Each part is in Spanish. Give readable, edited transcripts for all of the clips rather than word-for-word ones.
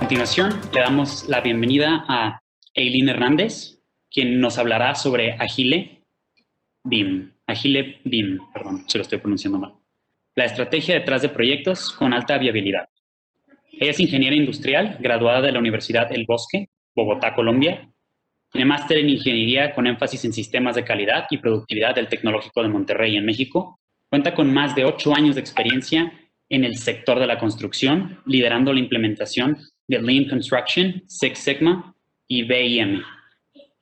continuación, le damos la bienvenida a Eileen Hernández, quien nos hablará sobre Agile BIM, perdón, si lo estoy pronunciando mal. La estrategia detrás de proyectos con alta viabilidad. Ella es ingeniera industrial, graduada de la Universidad El Bosque, Bogotá, Colombia. Tiene máster en ingeniería con énfasis en sistemas de calidad y productividad del Tecnológico de Monterrey en México. Cuenta con más de 8 años de experiencia en el sector de la construcción, liderando la implementación de Lean Construction, Six Sigma y BIM,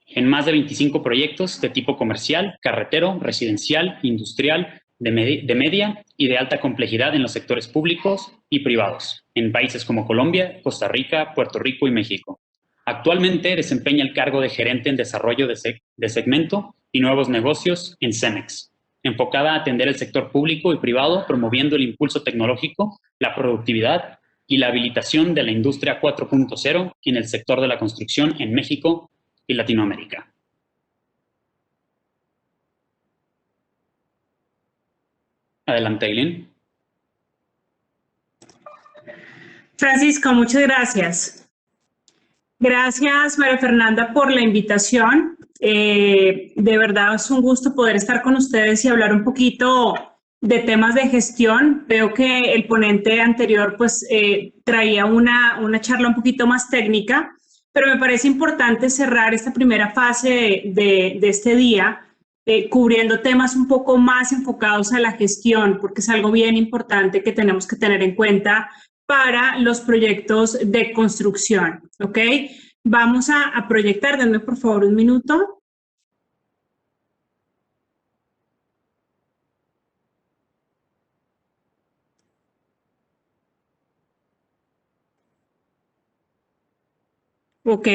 en más de 25 proyectos de tipo comercial, carretero, residencial, industrial, de media y de alta complejidad en los sectores públicos y privados, en países como Colombia, Costa Rica, Puerto Rico y México. Actualmente desempeña el cargo de gerente en desarrollo de segmento y nuevos negocios en Cemex, enfocada a atender el sector público y privado, promoviendo el impulso tecnológico, la productividad y la habilitación de la industria 4.0 en el sector de la construcción en México y Latinoamérica. Adelante, Eileen. Francisco, muchas gracias. Gracias, María Fernanda, por la invitación. De verdad es un gusto poder estar con ustedes y hablar un poquito de temas de gestión. Veo que el ponente anterior pues, traía una charla un poquito más técnica, pero me parece importante cerrar esta primera fase de este día cubriendo temas un poco más enfocados a la gestión, porque es algo bien importante que tenemos que tener en cuenta para los proyectos de construcción, ¿ok? Vamos a proyectar, denme por favor un minuto. Ok.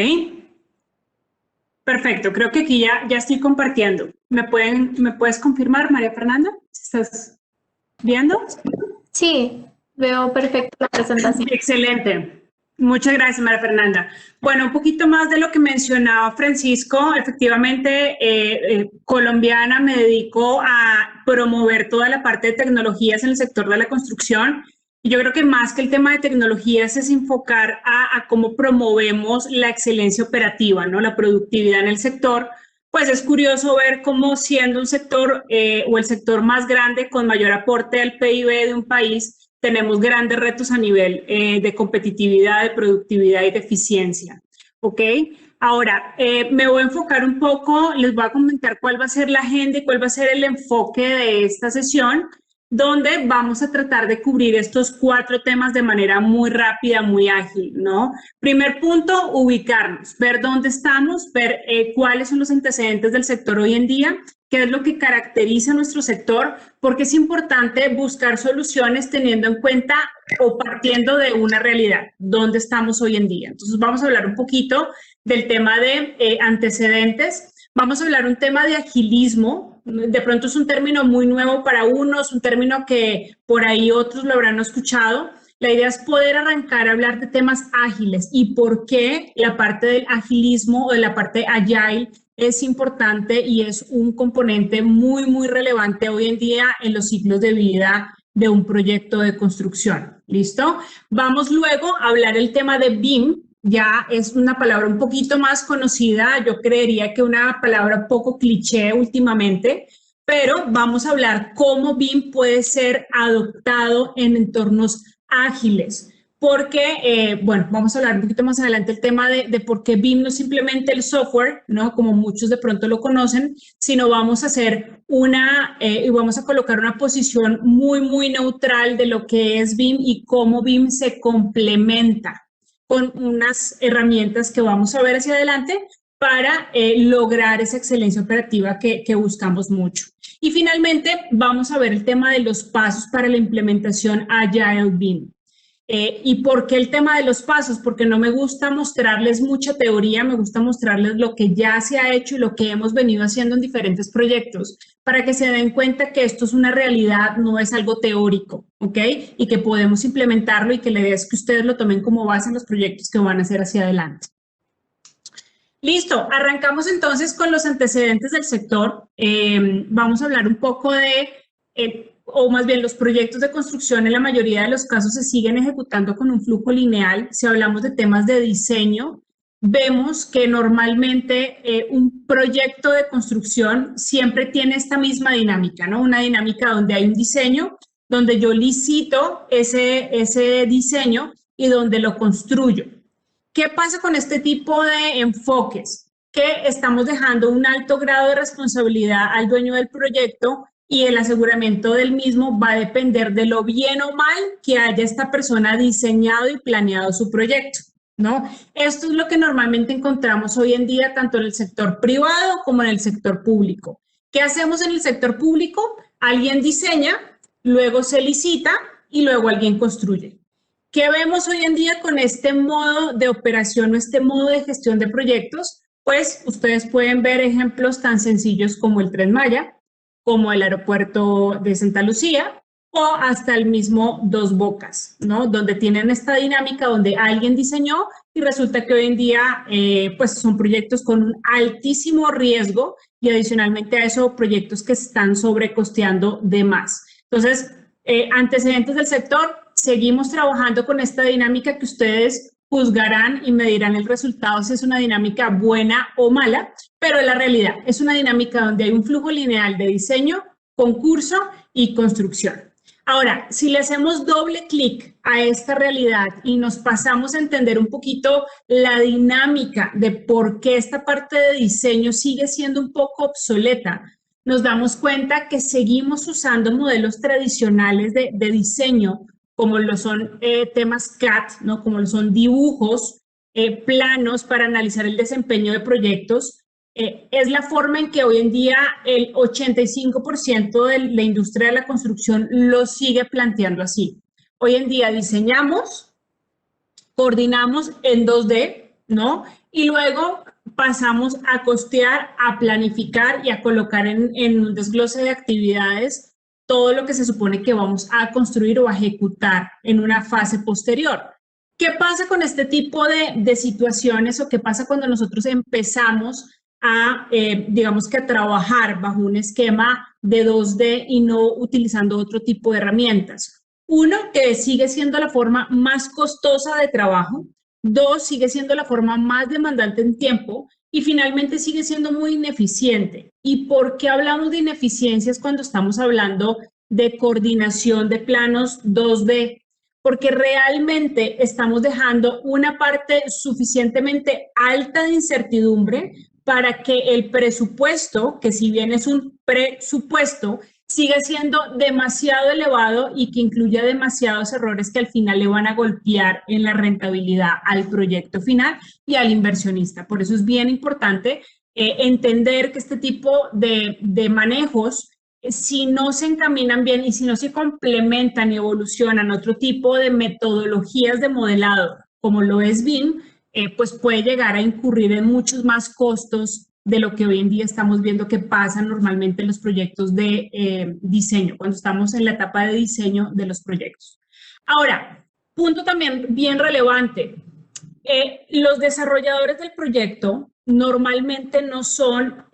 Perfecto, creo que aquí ya estoy compartiendo. ¿Me puedes confirmar, María Fernanda? ¿Estás viendo? Sí, veo perfecto la presentación. Excelente. Muchas gracias, María Fernanda. Bueno, un poquito más de lo que mencionaba Francisco. Efectivamente, colombiana, me dedico a promover toda la parte de tecnologías en el sector de la construcción. Y yo creo que más que el tema de tecnologías es enfocar a cómo promovemos la excelencia operativa, ¿no? La productividad en el sector. Pues es curioso ver cómo siendo un sector o el sector más grande con mayor aporte al PIB de un país, tenemos grandes retos a nivel de competitividad, de productividad y de eficiencia. ¿Ok? Ahora, me voy a enfocar un poco, les voy a comentar cuál va a ser la agenda y cuál va a ser el enfoque de esta sesión, donde vamos a tratar de cubrir estos 4 temas de manera muy rápida, muy ágil, ¿no? Primer punto, ubicarnos, ver dónde estamos, ver cuáles son los antecedentes del sector hoy en día, qué es lo que caracteriza a nuestro sector, porque es importante buscar soluciones teniendo en cuenta o partiendo de una realidad, dónde estamos hoy en día. Entonces vamos a hablar un poquito del tema de antecedentes, vamos a hablar un tema de agilismo. De pronto es un término muy nuevo para unos, un término que por ahí otros lo habrán escuchado. La idea es poder arrancar a hablar de temas ágiles y por qué la parte del agilismo o de la parte agile es importante y es un componente muy, muy relevante hoy en día en los ciclos de vida de un proyecto de construcción. ¿Listo? Vamos luego a hablar el tema de BIM. Ya es una palabra un poquito más conocida, yo creería que una palabra poco cliché últimamente, pero vamos a hablar cómo BIM puede ser adoptado en entornos ágiles, porque, bueno, vamos a hablar un poquito más adelante el tema de por qué BIM no es simplemente el software, ¿no? Como muchos de pronto lo conocen, sino vamos a hacer y vamos a colocar una posición muy, muy neutral de lo que es BIM y cómo BIM se complementa con unas herramientas que vamos a ver hacia adelante para lograr esa excelencia operativa que buscamos mucho. Y finalmente vamos a ver el tema de los pasos para la implementación Agile BIM. ¿Y por qué el tema de los pasos? Porque no me gusta mostrarles mucha teoría, me gusta mostrarles lo que ya se ha hecho y lo que hemos venido haciendo en diferentes proyectos, para que se den cuenta que esto es una realidad, no es algo teórico, ¿ok? Y que podemos implementarlo y que la idea es que ustedes lo tomen como base en los proyectos que van a hacer hacia adelante. Listo, arrancamos entonces con los antecedentes del sector. Vamos a hablar un poco de o más bien los proyectos de construcción en la mayoría de los casos se siguen ejecutando con un flujo lineal. Si hablamos de temas de diseño, vemos que normalmente un proyecto de construcción siempre tiene esta misma dinámica, ¿no? Una dinámica donde hay un diseño, donde yo licito ese diseño y donde lo construyo. ¿Qué pasa con este tipo de enfoques? Que estamos dejando un alto grado de responsabilidad al dueño del proyecto y el aseguramiento del mismo va a depender de lo bien o mal que haya esta persona diseñado y planeado su proyecto, ¿no? Esto es lo que normalmente encontramos hoy en día tanto en el sector privado como en el sector público. ¿Qué hacemos en el sector público? Alguien diseña, luego se licita y luego alguien construye. ¿Qué vemos hoy en día con este modo de operación o este modo de gestión de proyectos? Pues ustedes pueden ver ejemplos tan sencillos como el Tren Maya, como el aeropuerto de Santa Lucía o hasta el mismo Dos Bocas, ¿no? Donde tienen esta dinámica donde alguien diseñó y resulta que hoy en día pues son proyectos con un altísimo riesgo y adicionalmente a eso proyectos que están sobrecosteando de más. Entonces, antecedentes del sector, seguimos trabajando con esta dinámica que ustedes juzgarán y me dirán el resultado si es una dinámica buena o mala, pero la realidad es una dinámica donde hay un flujo lineal de diseño, concurso y construcción. Ahora, si le hacemos doble clic a esta realidad y nos pasamos a entender un poquito la dinámica de por qué esta parte de diseño sigue siendo un poco obsoleta, nos damos cuenta que seguimos usando modelos tradicionales de diseño como lo son temas CAD, ¿no? Como lo son dibujos, planos para analizar el desempeño de proyectos. Es la forma en que hoy en día el 85% de la industria de la construcción lo sigue planteando así. Hoy en día diseñamos, coordinamos en 2D, ¿no? Y luego pasamos a costear, a planificar y a colocar en un desglose de actividades todo lo que se supone que vamos a construir o a ejecutar en una fase posterior. ¿Qué pasa con este tipo de situaciones o qué pasa cuando nosotros empezamos a, digamos que a trabajar bajo un esquema de 2D y no utilizando otro tipo de herramientas? Uno, que sigue siendo la forma más costosa de trabajo. Dos, sigue siendo la forma más demandante en tiempo. Y finalmente sigue siendo muy ineficiente. ¿Y por qué hablamos de ineficiencias cuando estamos hablando de coordinación de planos 2D? Porque realmente estamos dejando una parte suficientemente alta de incertidumbre para que el presupuesto, que si bien es un presupuesto, siga siendo demasiado elevado y que incluya demasiados errores que al final le van a golpear en la rentabilidad al proyecto final y al inversionista. Por eso es bien importante entender que este tipo de manejos, si no se encaminan bien y si no se complementan y evolucionan otro tipo de metodologías de modelado, como lo es BIM, pues puede llegar a incurrir en muchos más costos de lo que hoy en día estamos viendo que pasa normalmente en los proyectos de diseño, cuando estamos en la etapa de diseño de los proyectos. Ahora, punto también bien relevante, los desarrolladores del proyecto normalmente no son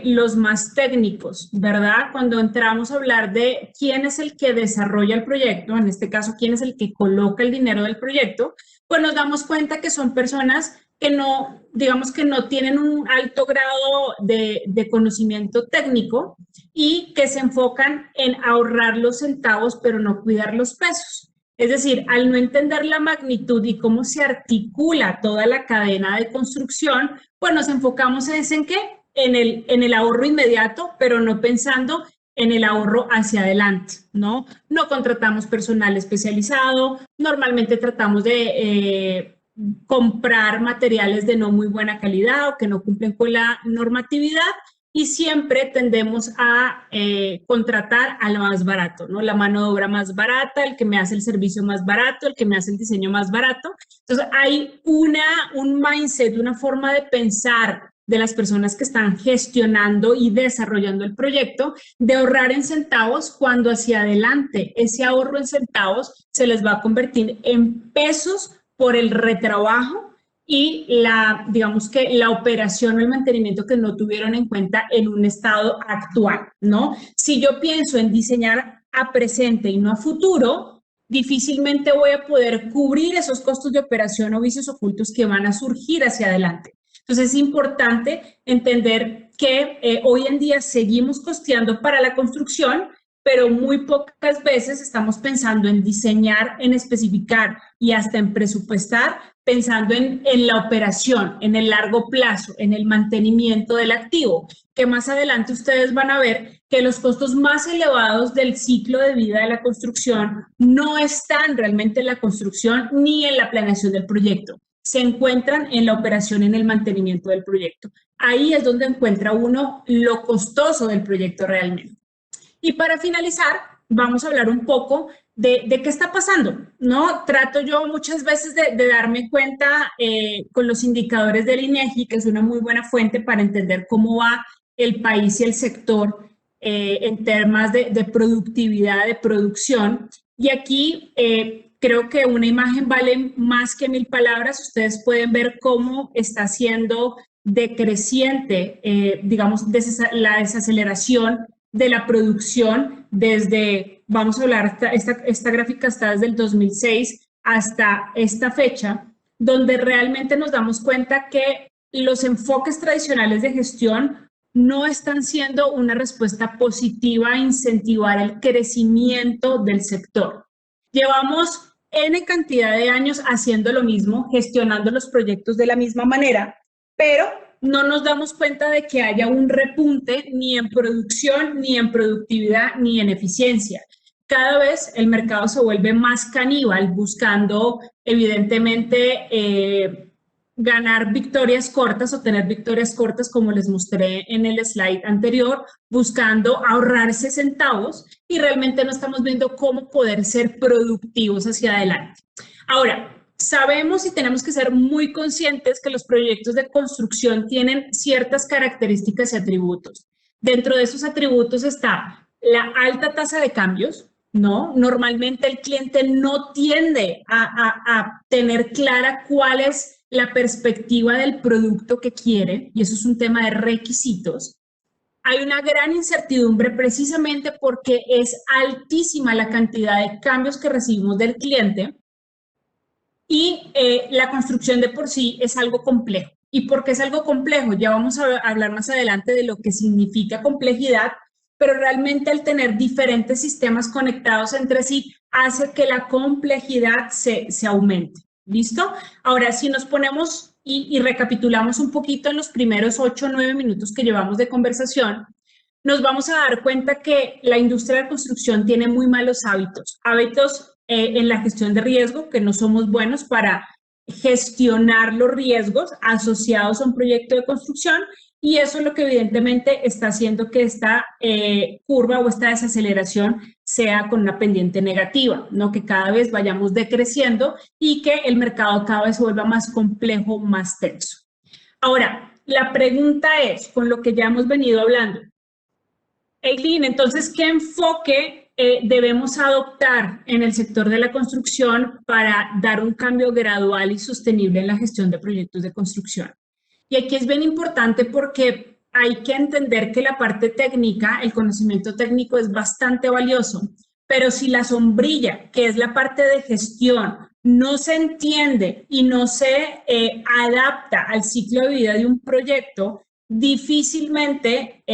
los más técnicos, ¿verdad? Cuando entramos a hablar de quién es el que desarrolla el proyecto, en este caso, quién es el que coloca el dinero del proyecto, pues nos damos cuenta que son personas que no, digamos que no tienen un alto grado de conocimiento técnico y que se enfocan en ahorrar los centavos, pero no cuidar los pesos. Es decir, al no entender la magnitud y cómo se articula toda la cadena de construcción, pues nos enfocamos ¿en qué? En el ahorro inmediato, pero no pensando en el ahorro hacia adelante, ¿no? No contratamos personal especializado, normalmente tratamos de comprar materiales de no muy buena calidad o que no cumplen con la normatividad y siempre tendemos a contratar al más barato, ¿no? La mano de obra más barata, el que me hace el servicio más barato, el que me hace el diseño más barato. Entonces hay un mindset, una forma de pensar de las personas que están gestionando y desarrollando el proyecto, de ahorrar en centavos cuando hacia adelante ese ahorro en centavos se les va a convertir en pesos por el retrabajo y digamos que la operación o el mantenimiento que no tuvieron en cuenta en un estado actual, ¿no? Si yo pienso en diseñar a presente y no a futuro, difícilmente voy a poder cubrir esos costos de operación o vicios ocultos que van a surgir hacia adelante. Entonces es importante entender que hoy en día seguimos costeando para la construcción, pero muy pocas veces estamos pensando en diseñar, en especificar y hasta en presupuestar, pensando en la operación, en el largo plazo, en el mantenimiento del activo, que más adelante ustedes van a ver que los costos más elevados del ciclo de vida de la construcción no están realmente en la construcción ni en la planeación del proyecto, se encuentran en la operación, en el mantenimiento del proyecto. Ahí es donde encuentra uno lo costoso del proyecto realmente. Y para finalizar, vamos a hablar un poco de qué está pasando, ¿no? Trato yo muchas veces de darme cuenta con los indicadores del INEGI, que es una muy buena fuente para entender cómo va el país y el sector en temas de productividad, de producción. Y aquí creo que una imagen vale más que 1000 palabras. Ustedes pueden ver cómo está siendo decreciente, digamos, la desaceleración de la producción desde, vamos a hablar, esta gráfica está desde el 2006 hasta esta fecha, donde realmente nos damos cuenta que los enfoques tradicionales de gestión no están siendo una respuesta positiva a incentivar el crecimiento del sector. Llevamos N cantidad de años haciendo lo mismo, gestionando los proyectos de la misma manera, pero no nos damos cuenta de que haya un repunte ni en producción, ni en productividad, ni en eficiencia. Cada vez el mercado se vuelve más caníbal, buscando evidentemente ganar victorias cortas o tener victorias cortas, como les mostré en el slide anterior, buscando ahorrarse centavos y realmente no estamos viendo cómo poder ser productivos hacia adelante. Ahora, sabemos y tenemos que ser muy conscientes que los proyectos de construcción tienen ciertas características y atributos. Dentro de esos atributos está la alta tasa de cambios, ¿no? Normalmente el cliente no tiende a tener clara cuál es la perspectiva del producto que quiere, y eso es un tema de requisitos. Hay una gran incertidumbre precisamente porque es altísima la cantidad de cambios que recibimos del cliente. Y la construcción de por sí es algo complejo. ¿Y por qué es algo complejo? Ya vamos a hablar más adelante de lo que significa complejidad, pero realmente al tener diferentes sistemas conectados entre sí hace que la complejidad se aumente. ¿Listo? Ahora, si nos ponemos y recapitulamos un poquito en los primeros 8 o 9 minutos que llevamos de conversación, nos vamos a dar cuenta que la industria de la construcción tiene muy malos hábitos en la gestión de riesgo, que no somos buenos para gestionar los riesgos asociados a un proyecto de construcción, y eso es lo que evidentemente está haciendo que esta curva o esta desaceleración sea con una pendiente negativa, ¿no? Que cada vez vayamos decreciendo y que el mercado cada vez se vuelva más complejo, más tenso. Ahora, la pregunta es, con lo que ya hemos venido hablando, Eileen, entonces, ¿qué enfoque debemos adoptar en el sector de la construcción para dar un cambio gradual y sostenible en la gestión de proyectos de construcción? Y aquí es bien importante porque hay que entender que la parte técnica, el conocimiento técnico es bastante valioso, pero si la sombrilla, que es la parte de gestión, no se entiende y no se adapta al ciclo de vida de un proyecto, difícilmente,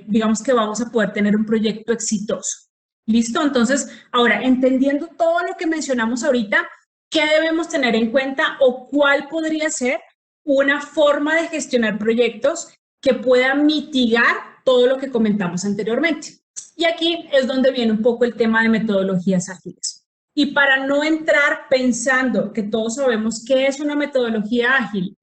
digamos que vamos a poder tener un proyecto exitoso. ¿Listo? Entonces, ahora, entendiendo todo lo que mencionamos ahorita, ¿qué debemos tener en cuenta o cuál podría ser una forma de gestionar proyectos que pueda mitigar todo lo que comentamos anteriormente? Y aquí es donde viene un poco el tema de metodologías ágiles. Y para no entrar pensando que todos sabemos qué es una metodología ágil,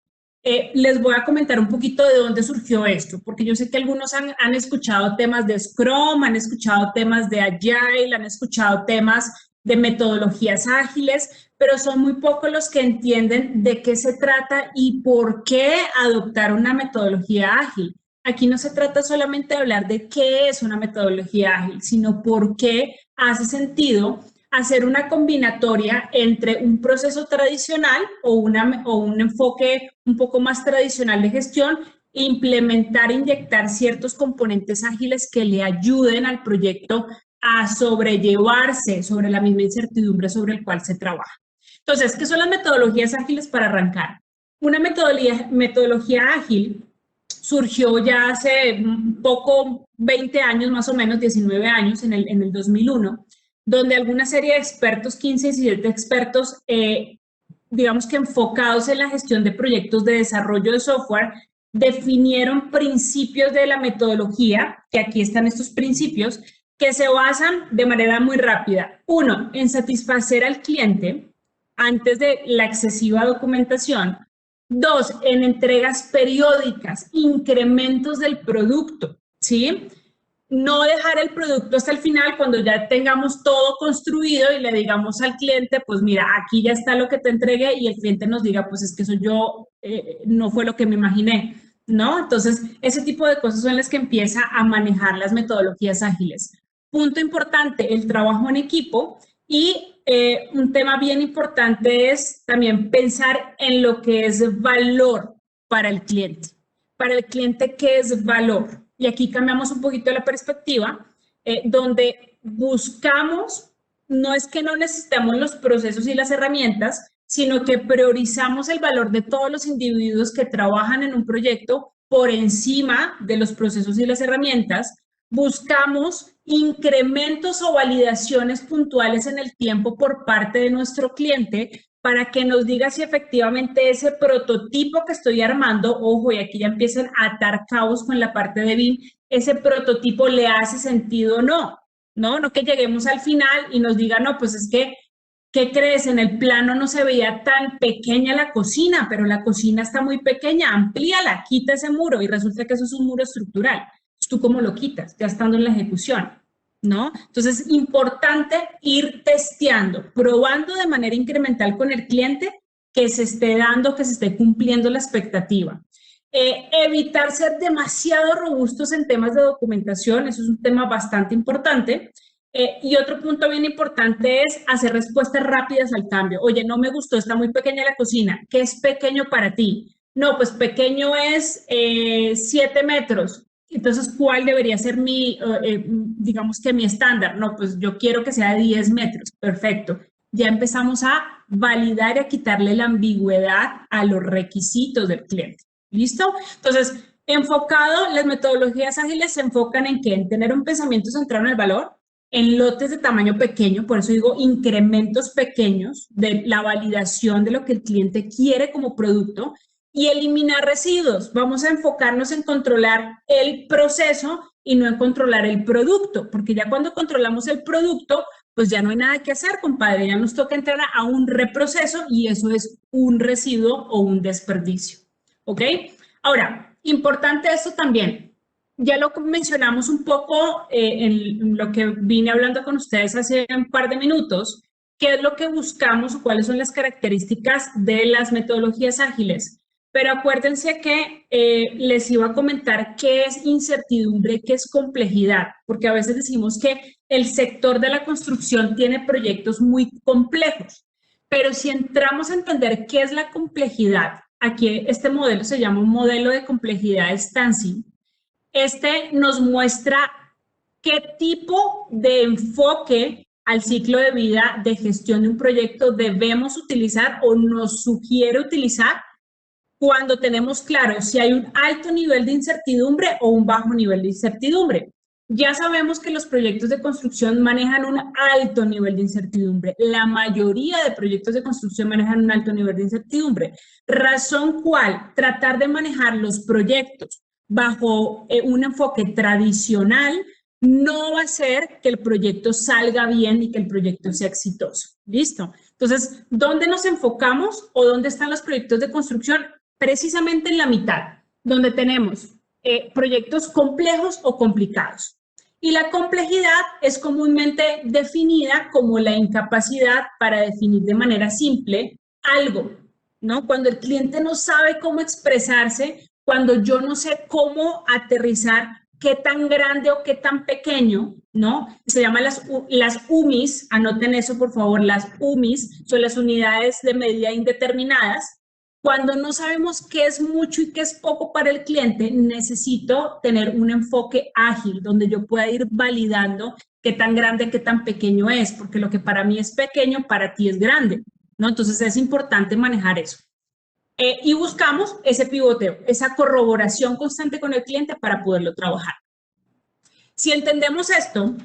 les voy a comentar un poquito de dónde surgió esto, porque yo sé que algunos han escuchado temas de Scrum, han escuchado temas de Agile, han escuchado temas de metodologías ágiles, pero son muy pocos los que entienden de qué se trata y por qué adoptar una metodología ágil. Aquí no se trata solamente de hablar de qué es una metodología ágil, sino por qué hace sentido hacer una combinatoria entre un proceso tradicional o un enfoque un poco más tradicional de gestión e inyectar ciertos componentes ágiles que le ayuden al proyecto a sobrellevarse sobre la misma incertidumbre sobre el cual se trabaja. Entonces, ¿qué son las metodologías ágiles para arrancar? Una metodología ágil surgió ya hace un poco, 20 años más o menos, 19 años, en el 2001, donde alguna serie de expertos, 15, 17 expertos, digamos que enfocados en la gestión de proyectos de desarrollo de software, definieron principios de la metodología, que aquí están estos principios, que se basan de manera muy rápida. Uno, en satisfacer al cliente antes de la excesiva documentación. Dos, en entregas periódicas, incrementos del producto, ¿sí? No dejar el producto hasta el final cuando ya tengamos todo construido y le digamos al cliente, pues mira, aquí ya está lo que te entregué, y el cliente nos diga, pues es que eso yo no fue lo que me imaginé, ¿no? Entonces, ese tipo de cosas son las que empieza a manejar las metodologías ágiles. Punto importante, el trabajo en equipo, y un tema bien importante es también pensar en lo que es valor para el cliente. Para el cliente, ¿qué es valor? Y aquí cambiamos un poquito la perspectiva, donde buscamos, no es que no necesitemos los procesos y las herramientas, sino que priorizamos el valor de todos los individuos que trabajan en un proyecto por encima de los procesos y las herramientas. Buscamos incrementos o validaciones puntuales en el tiempo por parte de nuestro cliente para que nos diga si efectivamente ese prototipo que estoy armando, ojo, y aquí ya empiezan a atar cabos con la parte de BIM, ese prototipo le hace sentido o no, ¿no? No que lleguemos al final y nos diga, no, pues es que, ¿qué crees? En el plano no se veía tan pequeña la cocina, pero la cocina está muy pequeña, amplíala, quita ese muro, y resulta que eso es un muro estructural. ¿Tú cómo lo quitas? Ya estando en la ejecución, ¿no? Entonces, es importante ir testeando, probando de manera incremental con el cliente que se esté dando, que se esté cumpliendo la expectativa. Evitar ser demasiado robustos en temas de documentación, eso es un tema bastante importante. Y otro punto bien importante es hacer respuestas rápidas al cambio. Oye, no me gustó, está muy pequeña la cocina. ¿Qué es pequeño para ti? No, pues pequeño es 7 metros. Entonces, ¿cuál debería ser digamos que mi estándar? No, pues yo quiero que sea de 10 metros. Perfecto. Ya empezamos a validar y a quitarle la ambigüedad a los requisitos del cliente. ¿Listo? Entonces, las metodologías ágiles se enfocan en ¿qué? En tener un pensamiento centrado en el valor, en lotes de tamaño pequeño, por eso digo incrementos pequeños de la validación de lo que el cliente quiere como producto, y eliminar residuos. Vamos a enfocarnos en controlar el proceso y no en controlar el producto, porque ya cuando controlamos el producto, pues ya no hay nada que hacer, compadre, ya nos toca entrar a un reproceso, y eso es un residuo o un desperdicio, ¿ok? Ahora, importante esto también, ya lo mencionamos un poco en lo que vine hablando con ustedes hace un par de minutos, qué es lo que buscamos o cuáles son las características de las metodologías ágiles. Pero acuérdense que les iba a comentar qué es incertidumbre, qué es complejidad, porque a veces decimos que el sector de la construcción tiene proyectos muy complejos, pero si entramos a entender qué es la complejidad, aquí este modelo se llama un modelo de complejidad Stanzi. Este nos muestra qué tipo de enfoque al ciclo de vida de gestión de un proyecto debemos utilizar o nos sugiere utilizar cuando tenemos claro si hay un alto nivel de incertidumbre o un bajo nivel de incertidumbre. Ya sabemos que los proyectos de construcción manejan un alto nivel de incertidumbre. La mayoría de proyectos de construcción manejan un alto nivel de incertidumbre. Razón cual, tratar de manejar los proyectos bajo un enfoque tradicional no va a hacer que el proyecto salga bien y que el proyecto sea exitoso. ¿Listo? Entonces, ¿dónde nos enfocamos o dónde están los proyectos de construcción? Precisamente en la mitad, donde tenemos proyectos complejos o complicados. Y la complejidad es comúnmente definida como la incapacidad para definir de manera simple algo, ¿no? Cuando el cliente no sabe cómo expresarse, cuando yo no sé cómo aterrizar qué tan grande o qué tan pequeño, ¿no? Se llaman las UMIs, anoten eso por favor, las UMIs son las unidades de medida indeterminadas. Cuando no sabemos qué es mucho y qué es poco para el cliente, necesito tener un enfoque ágil donde yo pueda ir validando qué tan grande, qué tan pequeño es, porque lo que para mí es pequeño, para ti es grande, ¿no? Entonces es importante manejar eso. Y buscamos ese pivoteo, esa corroboración constante con el cliente para poderlo trabajar. Si entendemos esto,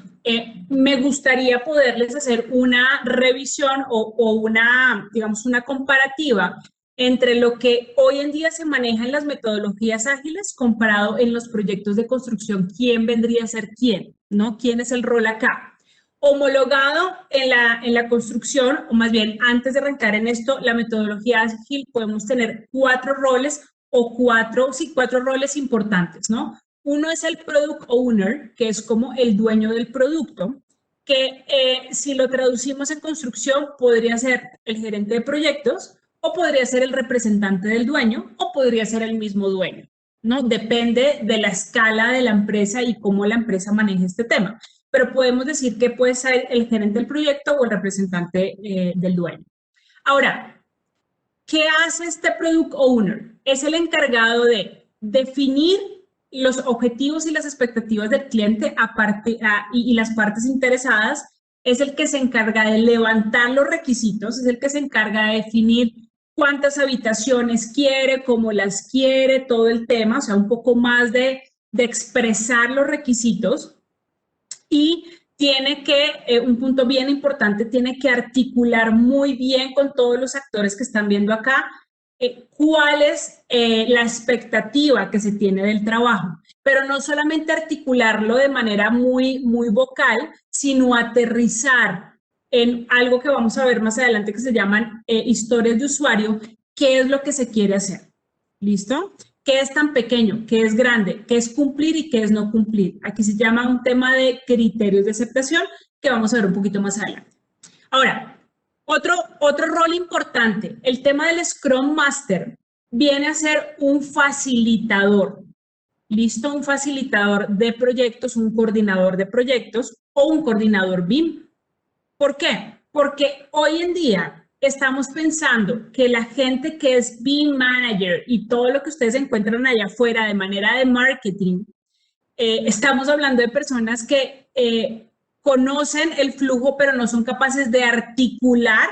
me gustaría poderles hacer una revisión o una, digamos, una comparativa entre lo que hoy en día se maneja en las metodologías ágiles comparado en los proyectos de construcción. ¿Quién vendría a ser quién? ¿No? ¿Quién es el rol acá? Homologado en la construcción, o más bien antes de arrancar en esto, la metodología ágil, podemos tener 4 roles o 4 roles importantes, ¿no? Uno es el Product Owner, que es como el dueño del producto, que si lo traducimos en construcción podría ser el gerente de proyectos, o podría ser el representante del dueño, o podría ser el mismo dueño, ¿no? Depende de la escala de la empresa y cómo la empresa maneja este tema. Pero podemos decir que puede ser el gerente del proyecto o el representante del dueño. Ahora, ¿qué hace este Product Owner? Es el encargado de definir los objetivos y las expectativas del cliente y las partes interesadas. Es el que se encarga de levantar los requisitos, es el que se encarga de definir cuántas habitaciones quiere, cómo las quiere, todo el tema, o sea, un poco más de expresar los requisitos. Y tiene que, un punto bien importante, tiene que articular muy bien con todos los actores que están viendo acá cuál es la expectativa que se tiene del trabajo, pero no solamente articularlo de manera muy vocal, sino aterrizar en algo que vamos a ver más adelante que se llaman historias de usuario, qué es lo que se quiere hacer. ¿Listo? ¿Qué es tan pequeño? ¿Qué es grande? ¿Qué es cumplir y qué es no cumplir? Aquí se llama un tema de criterios de aceptación que vamos a ver un poquito más adelante. Ahora, otro rol importante, el tema del Scrum Master viene a ser un facilitador. ¿Listo? Un facilitador de proyectos, un coordinador de proyectos o un coordinador BIM. ¿Por qué? Porque hoy en día estamos pensando que la gente que es BIM Manager y todo lo que ustedes encuentran allá afuera de manera de marketing, estamos hablando de personas que conocen el flujo, pero no son capaces de articular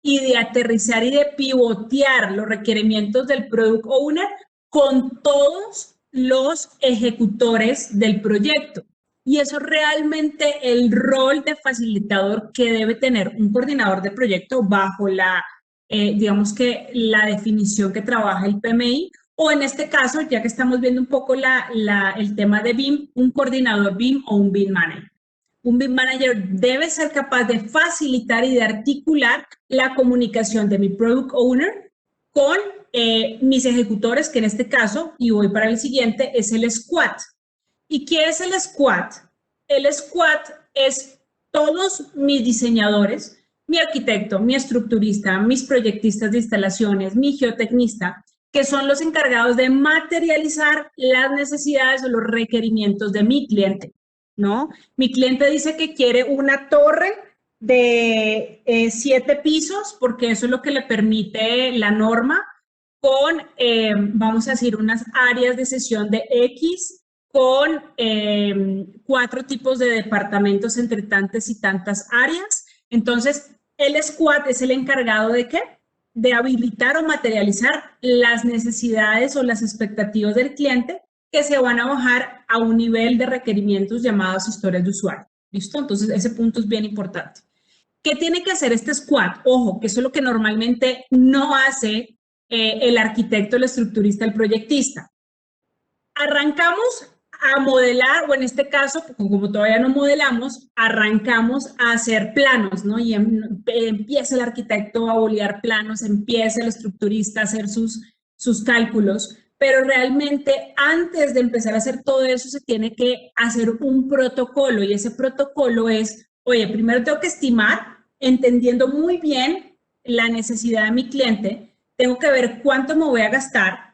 y de aterrizar y de pivotear los requerimientos del Product Owner con todos los ejecutores del proyecto. Y eso es realmente el rol de facilitador que debe tener un coordinador de proyecto bajo digamos que la definición que trabaja el PMI, o en este caso, ya que estamos viendo un poco el tema de BIM, un coordinador BIM o un BIM Manager. Un BIM Manager debe ser capaz de facilitar y de articular la comunicación de mi Product Owner con mis ejecutores, que en este caso, y voy para el siguiente, es el Squad. ¿Y qué es el Squad? El Squad es todos mis diseñadores, mi arquitecto, mi estructurista, mis proyectistas de instalaciones, mi geotecnista, que son los encargados de materializar las necesidades o los requerimientos de mi cliente, ¿no? Mi cliente dice que quiere una torre de 7 pisos, porque eso es lo que le permite la norma, con, vamos a decir, unas áreas de sesión de X, con 4 tipos de departamentos entre tantas y tantas áreas. Entonces, el Squad es el encargado de ¿qué? De habilitar o materializar las necesidades o las expectativas del cliente que se van a bajar a un nivel de requerimientos llamados historias de usuario. ¿Listo? Entonces, ese punto es bien importante. ¿Qué tiene que hacer este Squad? Ojo, que eso es lo que normalmente no hace el arquitecto, el estructurista, el proyectista. Arrancamos a modelar, o en este caso, como todavía no modelamos, arrancamos a hacer planos, ¿no? Y empieza el arquitecto a bolear planos, empieza el estructurista a hacer sus cálculos, pero realmente antes de empezar a hacer todo eso se tiene que hacer un protocolo, y ese protocolo es, oye, primero tengo que estimar, entendiendo muy bien la necesidad de mi cliente, tengo que ver cuánto me voy a gastar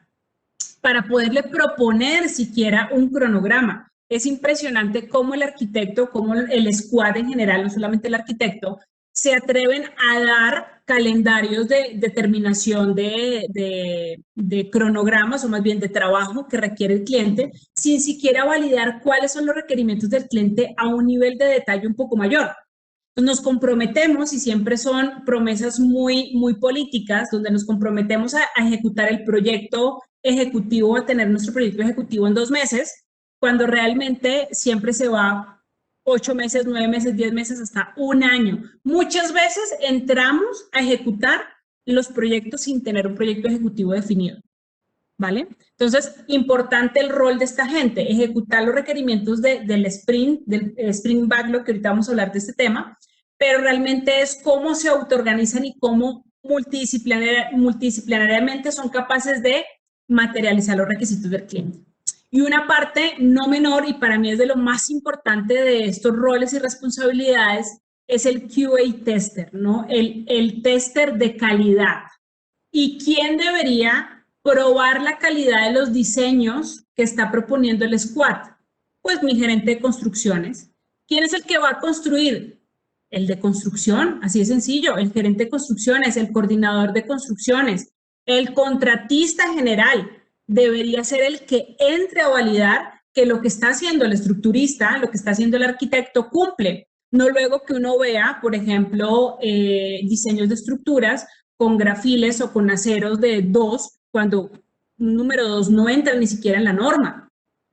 para poderle proponer siquiera un cronograma. Es impresionante cómo el arquitecto, cómo el Squad en general, no solamente el arquitecto, se atreven a dar calendarios de determinación de cronogramas o más bien de trabajo que requiere el cliente sin siquiera validar cuáles son los requerimientos del cliente a un nivel de detalle un poco mayor. Nos comprometemos y siempre son promesas muy políticas donde nos comprometemos a ejecutar el proyecto ejecutivo, a tener nuestro proyecto ejecutivo en 2 meses, cuando realmente siempre se va 8 meses, 9 meses, 10 meses, hasta 1 año. Muchas veces entramos a ejecutar los proyectos sin tener un proyecto ejecutivo definido, ¿vale? Entonces, importante el rol de esta gente, ejecutar los requerimientos del sprint backlog, que ahorita vamos a hablar de este tema, pero realmente es cómo se autoorganizan y cómo multidisciplinariamente son capaces de materializar los requisitos del cliente. Y una parte no menor, y para mí es de lo más importante de estos roles y responsabilidades, es el QA tester, ¿no? El tester de calidad. ¿Y quién debería probar la calidad de los diseños que está proponiendo el squad? Pues mi gerente de construcciones. ¿Quién es el que va a construir? El de construcción, así de sencillo, el gerente de construcciones, el coordinador de construcciones, el contratista general debería ser el que entre a validar que lo que está haciendo el estructurista, lo que está haciendo el arquitecto cumple. No luego que uno vea, por ejemplo, diseños de estructuras con grafiles o con aceros de 2, cuando un número 2 no entra ni siquiera en la norma,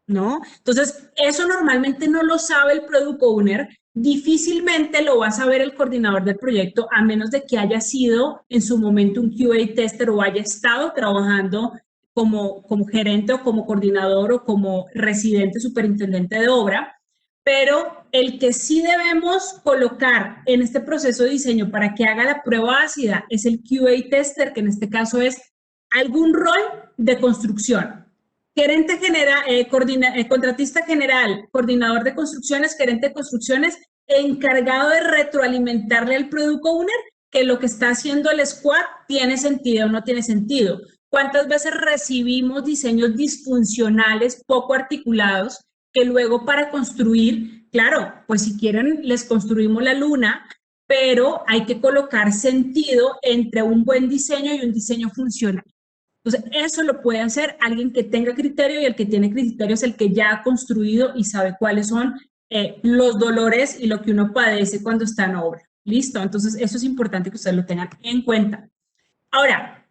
¿no? Entonces, eso normalmente no lo sabe el product owner, difícilmente lo va a saber el coordinador del proyecto, a menos de que haya sido en su momento un QA tester o haya estado trabajando como gerente o como coordinador o como residente superintendente de obra, pero el que sí debemos colocar en este proceso de diseño para que haga la prueba ácida es el QA tester, que en este caso es algún rol de construcción. Gerente general, contratista general, coordinador de construcciones, gerente de construcciones, encargado de retroalimentarle al product owner que lo que está haciendo el squad tiene sentido o no tiene sentido. ¿Cuántas veces recibimos diseños disfuncionales, poco articulados, que luego para construir, claro, pues si quieren les construimos la luna, pero hay que colocar sentido entre un buen diseño y un diseño funcional? Entonces, eso lo puede hacer alguien que tenga criterio, y el que tiene criterio es el que ya ha construido y sabe cuáles son los dolores y lo que uno padece cuando está en obra. ¿Listo? Entonces, eso es importante que ustedes lo tengan en cuenta. Ahora,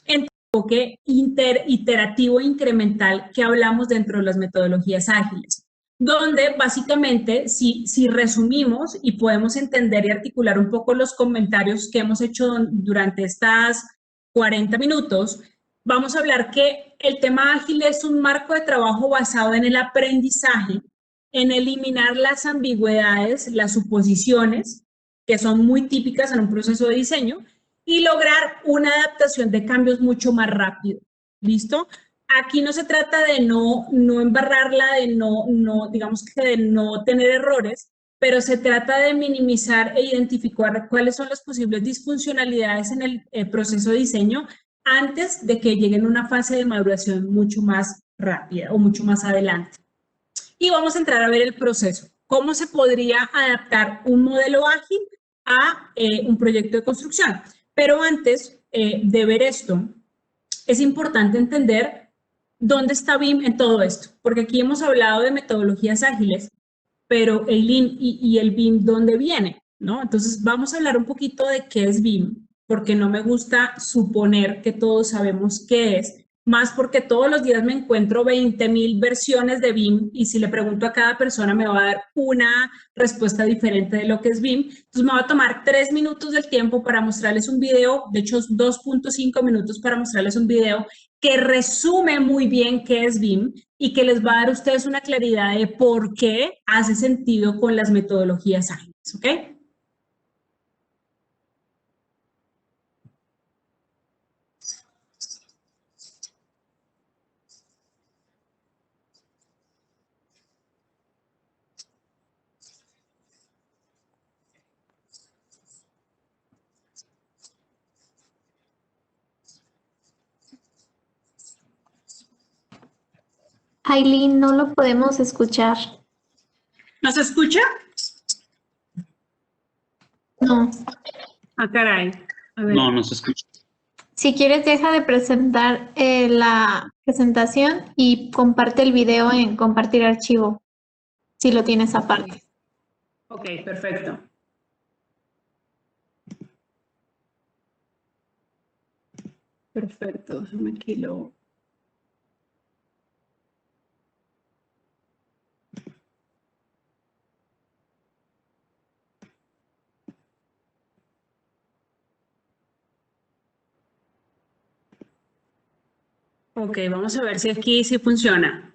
enfoque iterativo e incremental que hablamos dentro de las metodologías ágiles, donde básicamente, si resumimos y podemos entender y articular un poco los comentarios que hemos hecho durante estas 40 minutos, vamos a hablar que el tema ágil es un marco de trabajo basado en el aprendizaje, en eliminar las ambigüedades, las suposiciones, que son muy típicas en un proceso de diseño, y lograr una adaptación de cambios mucho más rápido. ¿Listo? Aquí no se trata de no embarrarla, de digamos que de no tener errores, pero se trata de minimizar e identificar cuáles son las posibles disfuncionalidades en el proceso de diseño antes de que lleguen a una fase de maduración mucho más rápida o mucho más adelante. Y vamos a entrar a ver el proceso. ¿Cómo se podría adaptar un modelo ágil a un proyecto de construcción? Pero antes de ver esto, es importante entender dónde está BIM en todo esto, porque aquí hemos hablado de metodologías ágiles, pero el Lean y el BIM, ¿dónde viene? ¿No? Entonces, vamos a hablar un poquito de qué es BIM, porque no me gusta suponer que todos sabemos qué es, más porque todos los días me encuentro 20,000 versiones de BIM y si le pregunto a cada persona me va a dar una respuesta diferente de lo que es BIM. Entonces me va a tomar 3 minutos del tiempo para mostrarles un video, de hecho 2.5 minutos para mostrarles un video que resume muy bien qué es BIM y que les va a dar a ustedes una claridad de por qué hace sentido con las metodologías ágiles, ¿ok? Aileen, no lo podemos escuchar. ¿Nos escucha? No. Ah, caray. A ver. No, no se escucha. Si quieres, deja de presentar la presentación y comparte el video en compartir archivo, si lo tienes aparte. Ok, perfecto. Perfecto, déjame aquí lo... Ok, vamos a ver si aquí sí funciona.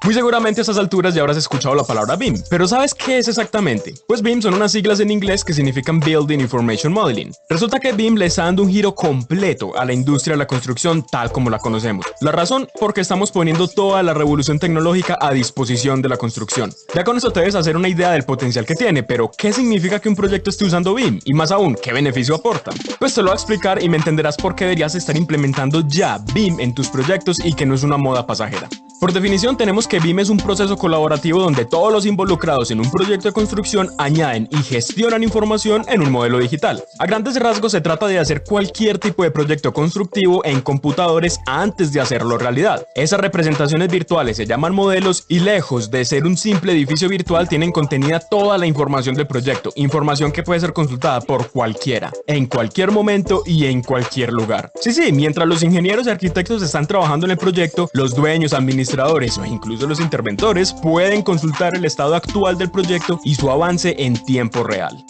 Muy seguramente a estas alturas ya habrás escuchado la palabra BIM, pero ¿sabes qué es exactamente? Pues BIM son unas siglas en inglés que significan Building Information Modeling. Resulta que BIM le está dando un giro completo a la industria de la construcción tal como la conocemos. La razón, porque estamos poniendo toda la revolución tecnológica a disposición de la construcción. Ya con eso te debes hacer una idea del potencial que tiene, pero ¿qué significa que un proyecto esté usando BIM? Y más aún, ¿qué beneficio aporta? Pues te lo voy a explicar y me entenderás por qué deberías estar implementando ya BIM en tus proyectos y que no es una moda pasajera. Por definición, tenemos que BIM es un proceso colaborativo donde todos los involucrados en un proyecto de construcción añaden y gestionan información en un modelo digital. A grandes rasgos se trata de hacer cualquier tipo de proyecto constructivo en computadores antes de hacerlo realidad. Esas representaciones virtuales se llaman modelos y lejos de ser un simple edificio virtual tienen contenida toda la información del proyecto, información que puede ser consultada por cualquiera, en cualquier momento y en cualquier lugar. Sí, mientras los ingenieros y arquitectos están trabajando en el proyecto, los dueños, administradores o incluso los interventores pueden consultar el estado actual del proyecto y su avance en tiempo real.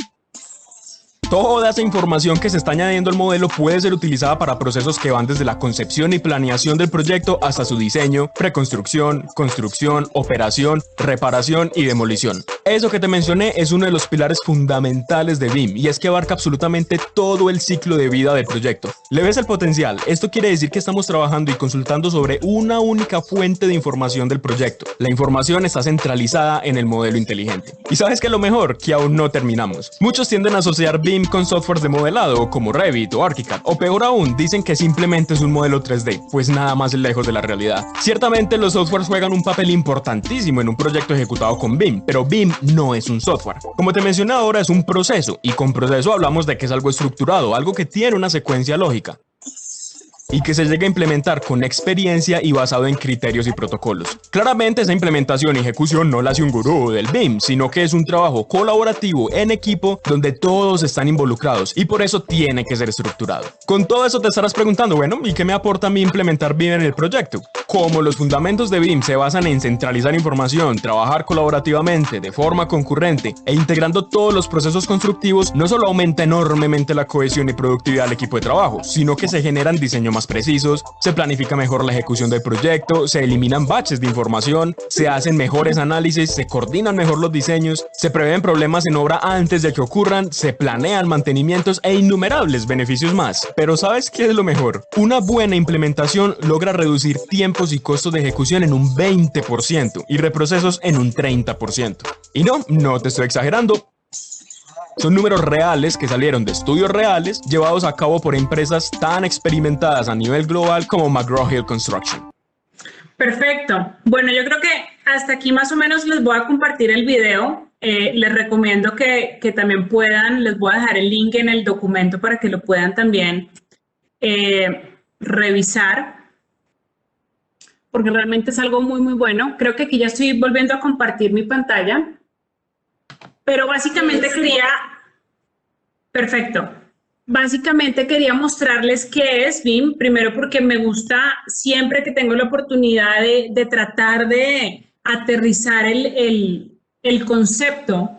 Toda esa información que se está añadiendo al modelo puede ser utilizada para procesos que van desde la concepción y planeación del proyecto hasta su diseño, preconstrucción, construcción, operación, reparación y demolición. Eso que te mencioné es uno de los pilares fundamentales de BIM y es que abarca absolutamente todo el ciclo de vida del proyecto. ¿Le ves el potencial? Esto quiere decir que estamos trabajando y consultando sobre una única fuente de información del proyecto. La información está centralizada en el modelo inteligente. ¿Y sabes qué es lo mejor? Que aún no terminamos. Muchos tienden a asociar BIM con softwares de modelado como Revit o ArchiCAD, o peor aún, dicen que simplemente es un modelo 3D, pues nada más lejos de la realidad. Ciertamente los softwares juegan un papel importantísimo en un proyecto ejecutado con BIM, pero BIM no es un software. Como te mencioné ahora, es un proceso, y con proceso hablamos de que es algo estructurado, algo que tiene una secuencia lógica y que se llega a implementar con experiencia y basado en criterios y protocolos. Claramente esa implementación y ejecución no la hace un gurú del BIM, sino que es un trabajo colaborativo en equipo donde todos están involucrados y por eso tiene que ser estructurado. Con todo eso te estarás preguntando, bueno, ¿y qué me aporta a mí implementar BIM en el proyecto? Como los fundamentos de BIM se basan en centralizar información, trabajar colaborativamente, de forma concurrente e integrando todos los procesos constructivos, no solo aumenta enormemente la cohesión y productividad del equipo de trabajo, sino que se generan diseños más precisos, se planifica mejor la ejecución del proyecto, se eliminan baches de información, se hacen mejores análisis, se coordinan mejor los diseños, se prevén problemas en obra antes de que ocurran, se planean mantenimientos e innumerables beneficios más. Pero ¿sabes qué es lo mejor? Una buena implementación logra reducir tiempos y costos de ejecución en un 20% y reprocesos en un 30%. Y no te estoy exagerando. Son números reales que salieron de estudios reales llevados a cabo por empresas tan experimentadas a nivel global como McGraw-Hill Construction. Perfecto. Bueno, yo creo que hasta aquí más o menos les voy a compartir el video. Les recomiendo que también puedan, les voy a dejar el link en el documento para que lo puedan también revisar, porque realmente es algo muy, muy bueno. Creo que aquí ya estoy volviendo a compartir mi pantalla. Pero básicamente perfecto. Básicamente quería mostrarles qué es BIM, primero porque me gusta siempre que tengo la oportunidad de tratar de aterrizar el concepto.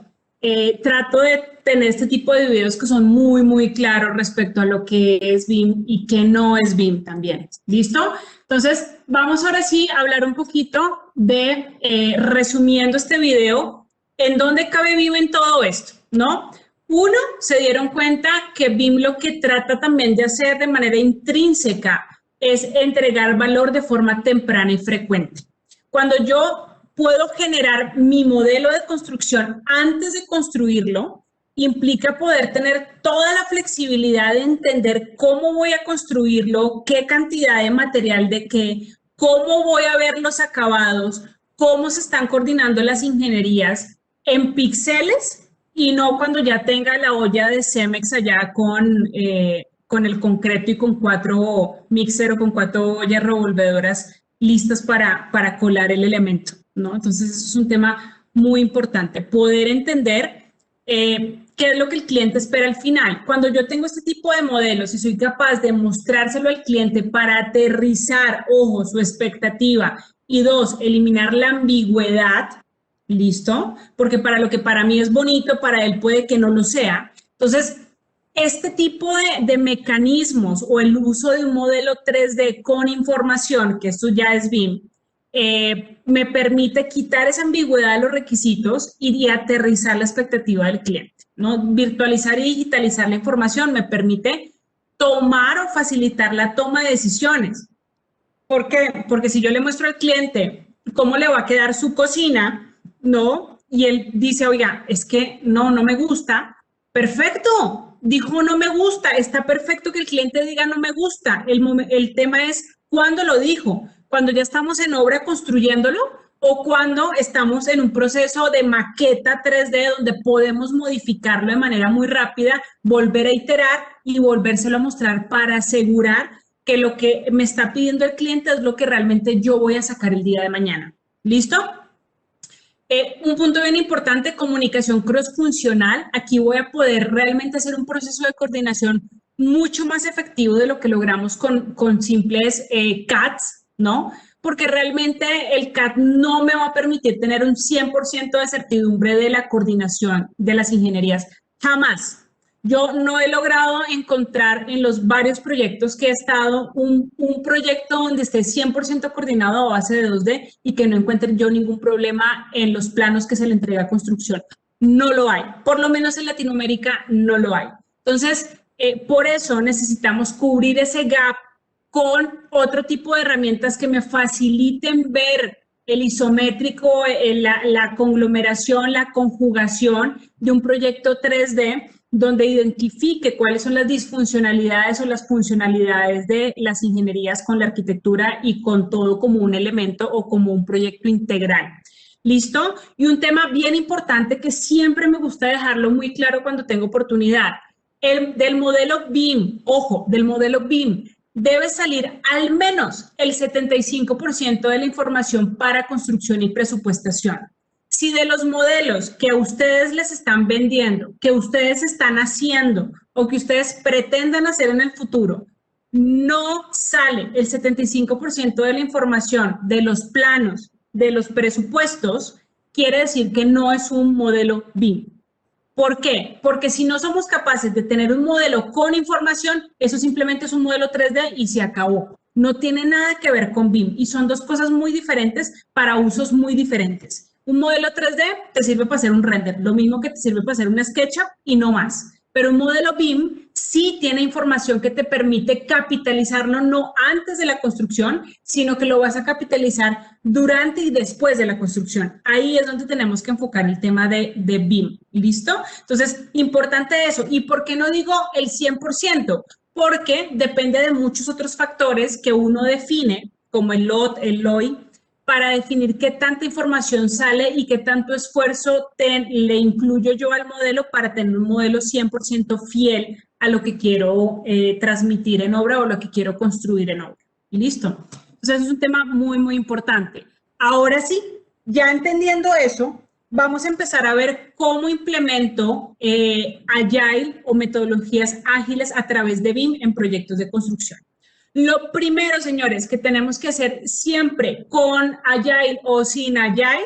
Trato de tener este tipo de videos que son muy, muy claros respecto a lo que es BIM y qué no es BIM también. ¿Listo? Entonces, vamos ahora sí a hablar un poquito de, resumiendo este video, ¿en dónde cabe BIM en todo esto? ¿No? Uno, se dieron cuenta que BIM lo que trata también de hacer de manera intrínseca es entregar valor de forma temprana y frecuente. Cuando yo puedo generar mi modelo de construcción antes de construirlo, implica poder tener toda la flexibilidad de entender cómo voy a construirlo, qué cantidad de material de qué, cómo voy a ver los acabados, cómo se están coordinando las ingenierías en píxeles y no cuando ya tenga la olla de Cemex allá con el concreto y con 4 mixer o con 4 ollas revolvedoras listas para colar el elemento, ¿no? Entonces, eso es un tema muy importante, poder entender qué es lo que el cliente espera al final. Cuando yo tengo este tipo de modelos y soy capaz de mostrárselo al cliente para aterrizar, ojo, su expectativa, y 2, eliminar la ambigüedad, ¿listo? Porque para lo que para mí es bonito, para él puede que no lo sea. Entonces, este tipo de mecanismos o el uso de un modelo 3D con información, que esto ya es BIM, me permite quitar esa ambigüedad de los requisitos y aterrizar la expectativa del cliente, ¿no? Virtualizar y digitalizar la información me permite tomar o facilitar la toma de decisiones. ¿Por qué? Porque si yo le muestro al cliente cómo le va a quedar su cocina, ¿no? Y él dice, oiga, es que no me gusta. Perfecto, dijo no me gusta, está perfecto que el cliente diga no me gusta. El tema es cuándo lo dijo, cuando ya estamos en obra construyéndolo o cuando estamos en un proceso de maqueta 3D donde podemos modificarlo de manera muy rápida, volver a iterar y volvérselo a mostrar para asegurar que lo que me está pidiendo el cliente es lo que realmente yo voy a sacar el día de mañana. ¿Listo? Un punto bien importante, comunicación cross-funcional. Aquí voy a poder realmente hacer un proceso de coordinación mucho más efectivo de lo que logramos con simples CADs, ¿no? Porque realmente el CAD no me va a permitir tener un 100% de certidumbre de la coordinación de las ingenierías. Jamás. Yo no he logrado encontrar en los varios proyectos que he estado un proyecto donde esté 100% coordinado a base de 2D y que no encuentre yo ningún problema en los planos que se le entrega a construcción. No lo hay. Por lo menos en Latinoamérica no lo hay. Entonces, por eso necesitamos cubrir ese gap con otro tipo de herramientas que me faciliten ver el isométrico, la conglomeración, la conjugación de un proyecto 3D donde identifique cuáles son las disfuncionalidades o las funcionalidades de las ingenierías con la arquitectura y con todo como un elemento o como un proyecto integral. ¿Listo? Y un tema bien importante que siempre me gusta dejarlo muy claro cuando tengo oportunidad. Del modelo BIM, ojo, del modelo BIM, debe salir al menos el 75% de la información para construcción y presupuestación. Si de los modelos que a ustedes les están vendiendo, que ustedes están haciendo o que ustedes pretendan hacer en el futuro, no sale el 75% de la información de los planos, de los presupuestos, quiere decir que no es un modelo BIM. ¿Por qué? Porque si no somos capaces de tener un modelo con información, eso simplemente es un modelo 3D y se acabó. No tiene nada que ver con BIM y son dos cosas muy diferentes para usos muy diferentes. Un modelo 3D te sirve para hacer un render, lo mismo que te sirve para hacer un SketchUp y no más. Pero un modelo BIM sí tiene información que te permite capitalizarlo no antes de la construcción, sino que lo vas a capitalizar durante y después de la construcción. Ahí es donde tenemos que enfocar el tema de BIM. ¿Listo? Entonces, importante eso. ¿Y por qué no digo el 100%? Porque depende de muchos otros factores que uno define, como el LOT, el LOI, para definir qué tanta información sale y qué tanto esfuerzo le incluyo yo al modelo para tener un modelo 100% fiel a lo que quiero transmitir en obra o lo que quiero construir en obra. ¿Y listo? Entonces, es un tema muy, muy importante. Ahora sí, ya entendiendo eso, vamos a empezar a ver cómo implemento Agile o metodologías ágiles a través de BIM en proyectos de construcción. Lo primero, señores, que tenemos que hacer siempre con Agile o sin Agile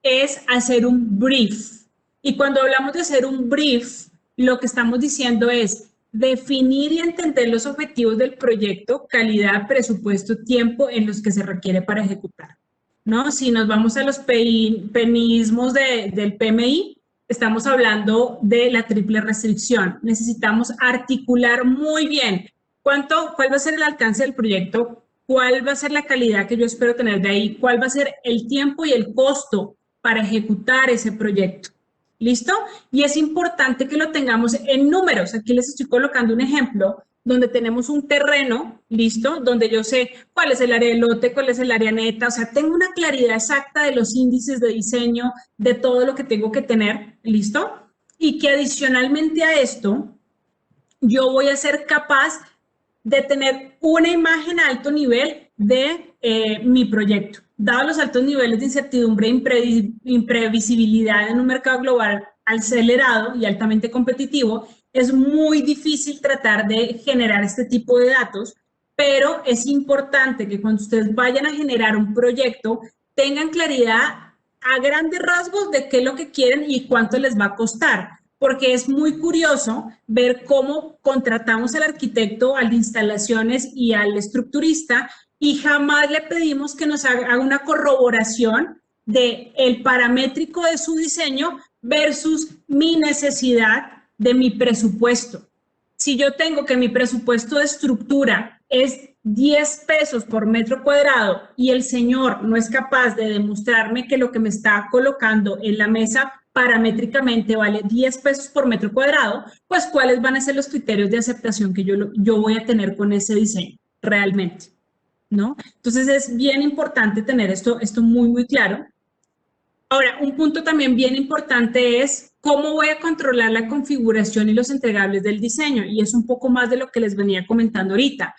es hacer un brief. Y cuando hablamos de hacer un brief, lo que estamos diciendo es definir y entender los objetivos del proyecto, calidad, presupuesto, tiempo en los que se requiere para ejecutar, ¿no? Si nos vamos a los penismos del PMI, estamos hablando de la triple restricción. Necesitamos articular muy bien cuál va a ser el alcance del proyecto, cuál va a ser la calidad que yo espero tener de ahí, cuál va a ser el tiempo y el costo para ejecutar ese proyecto. ¿Listo? Y es importante que lo tengamos en números. Aquí les estoy colocando un ejemplo donde tenemos un terreno, ¿listo? Donde yo sé cuál es el área de lote, cuál es el área neta, o sea, tengo una claridad exacta de los índices de diseño, de todo lo que tengo que tener, ¿listo? Y que adicionalmente a esto, yo voy a ser capaz de tener una imagen a alto nivel de mi proyecto. Dados los altos niveles de incertidumbre e imprevisibilidad en un mercado global acelerado y altamente competitivo, es muy difícil tratar de generar este tipo de datos, pero es importante que cuando ustedes vayan a generar un proyecto, tengan claridad a grandes rasgos de qué es lo que quieren y cuánto les va a costar, porque es muy curioso ver cómo contratamos al arquitecto, al de instalaciones y al estructurista y jamás le pedimos que nos haga una corroboración del paramétrico de su diseño versus mi necesidad de mi presupuesto. Si yo tengo que mi presupuesto de estructura es 10 pesos por metro cuadrado y el señor no es capaz de demostrarme que lo que me está colocando en la mesa paramétricamente vale 10 pesos por metro cuadrado, pues cuáles van a ser los criterios de aceptación que yo voy a tener con ese diseño realmente, ¿no? Entonces es bien importante tener esto muy, muy claro. Ahora, un punto también bien importante es cómo voy a controlar la configuración y los entregables del diseño, y es un poco más de lo que les venía comentando ahorita.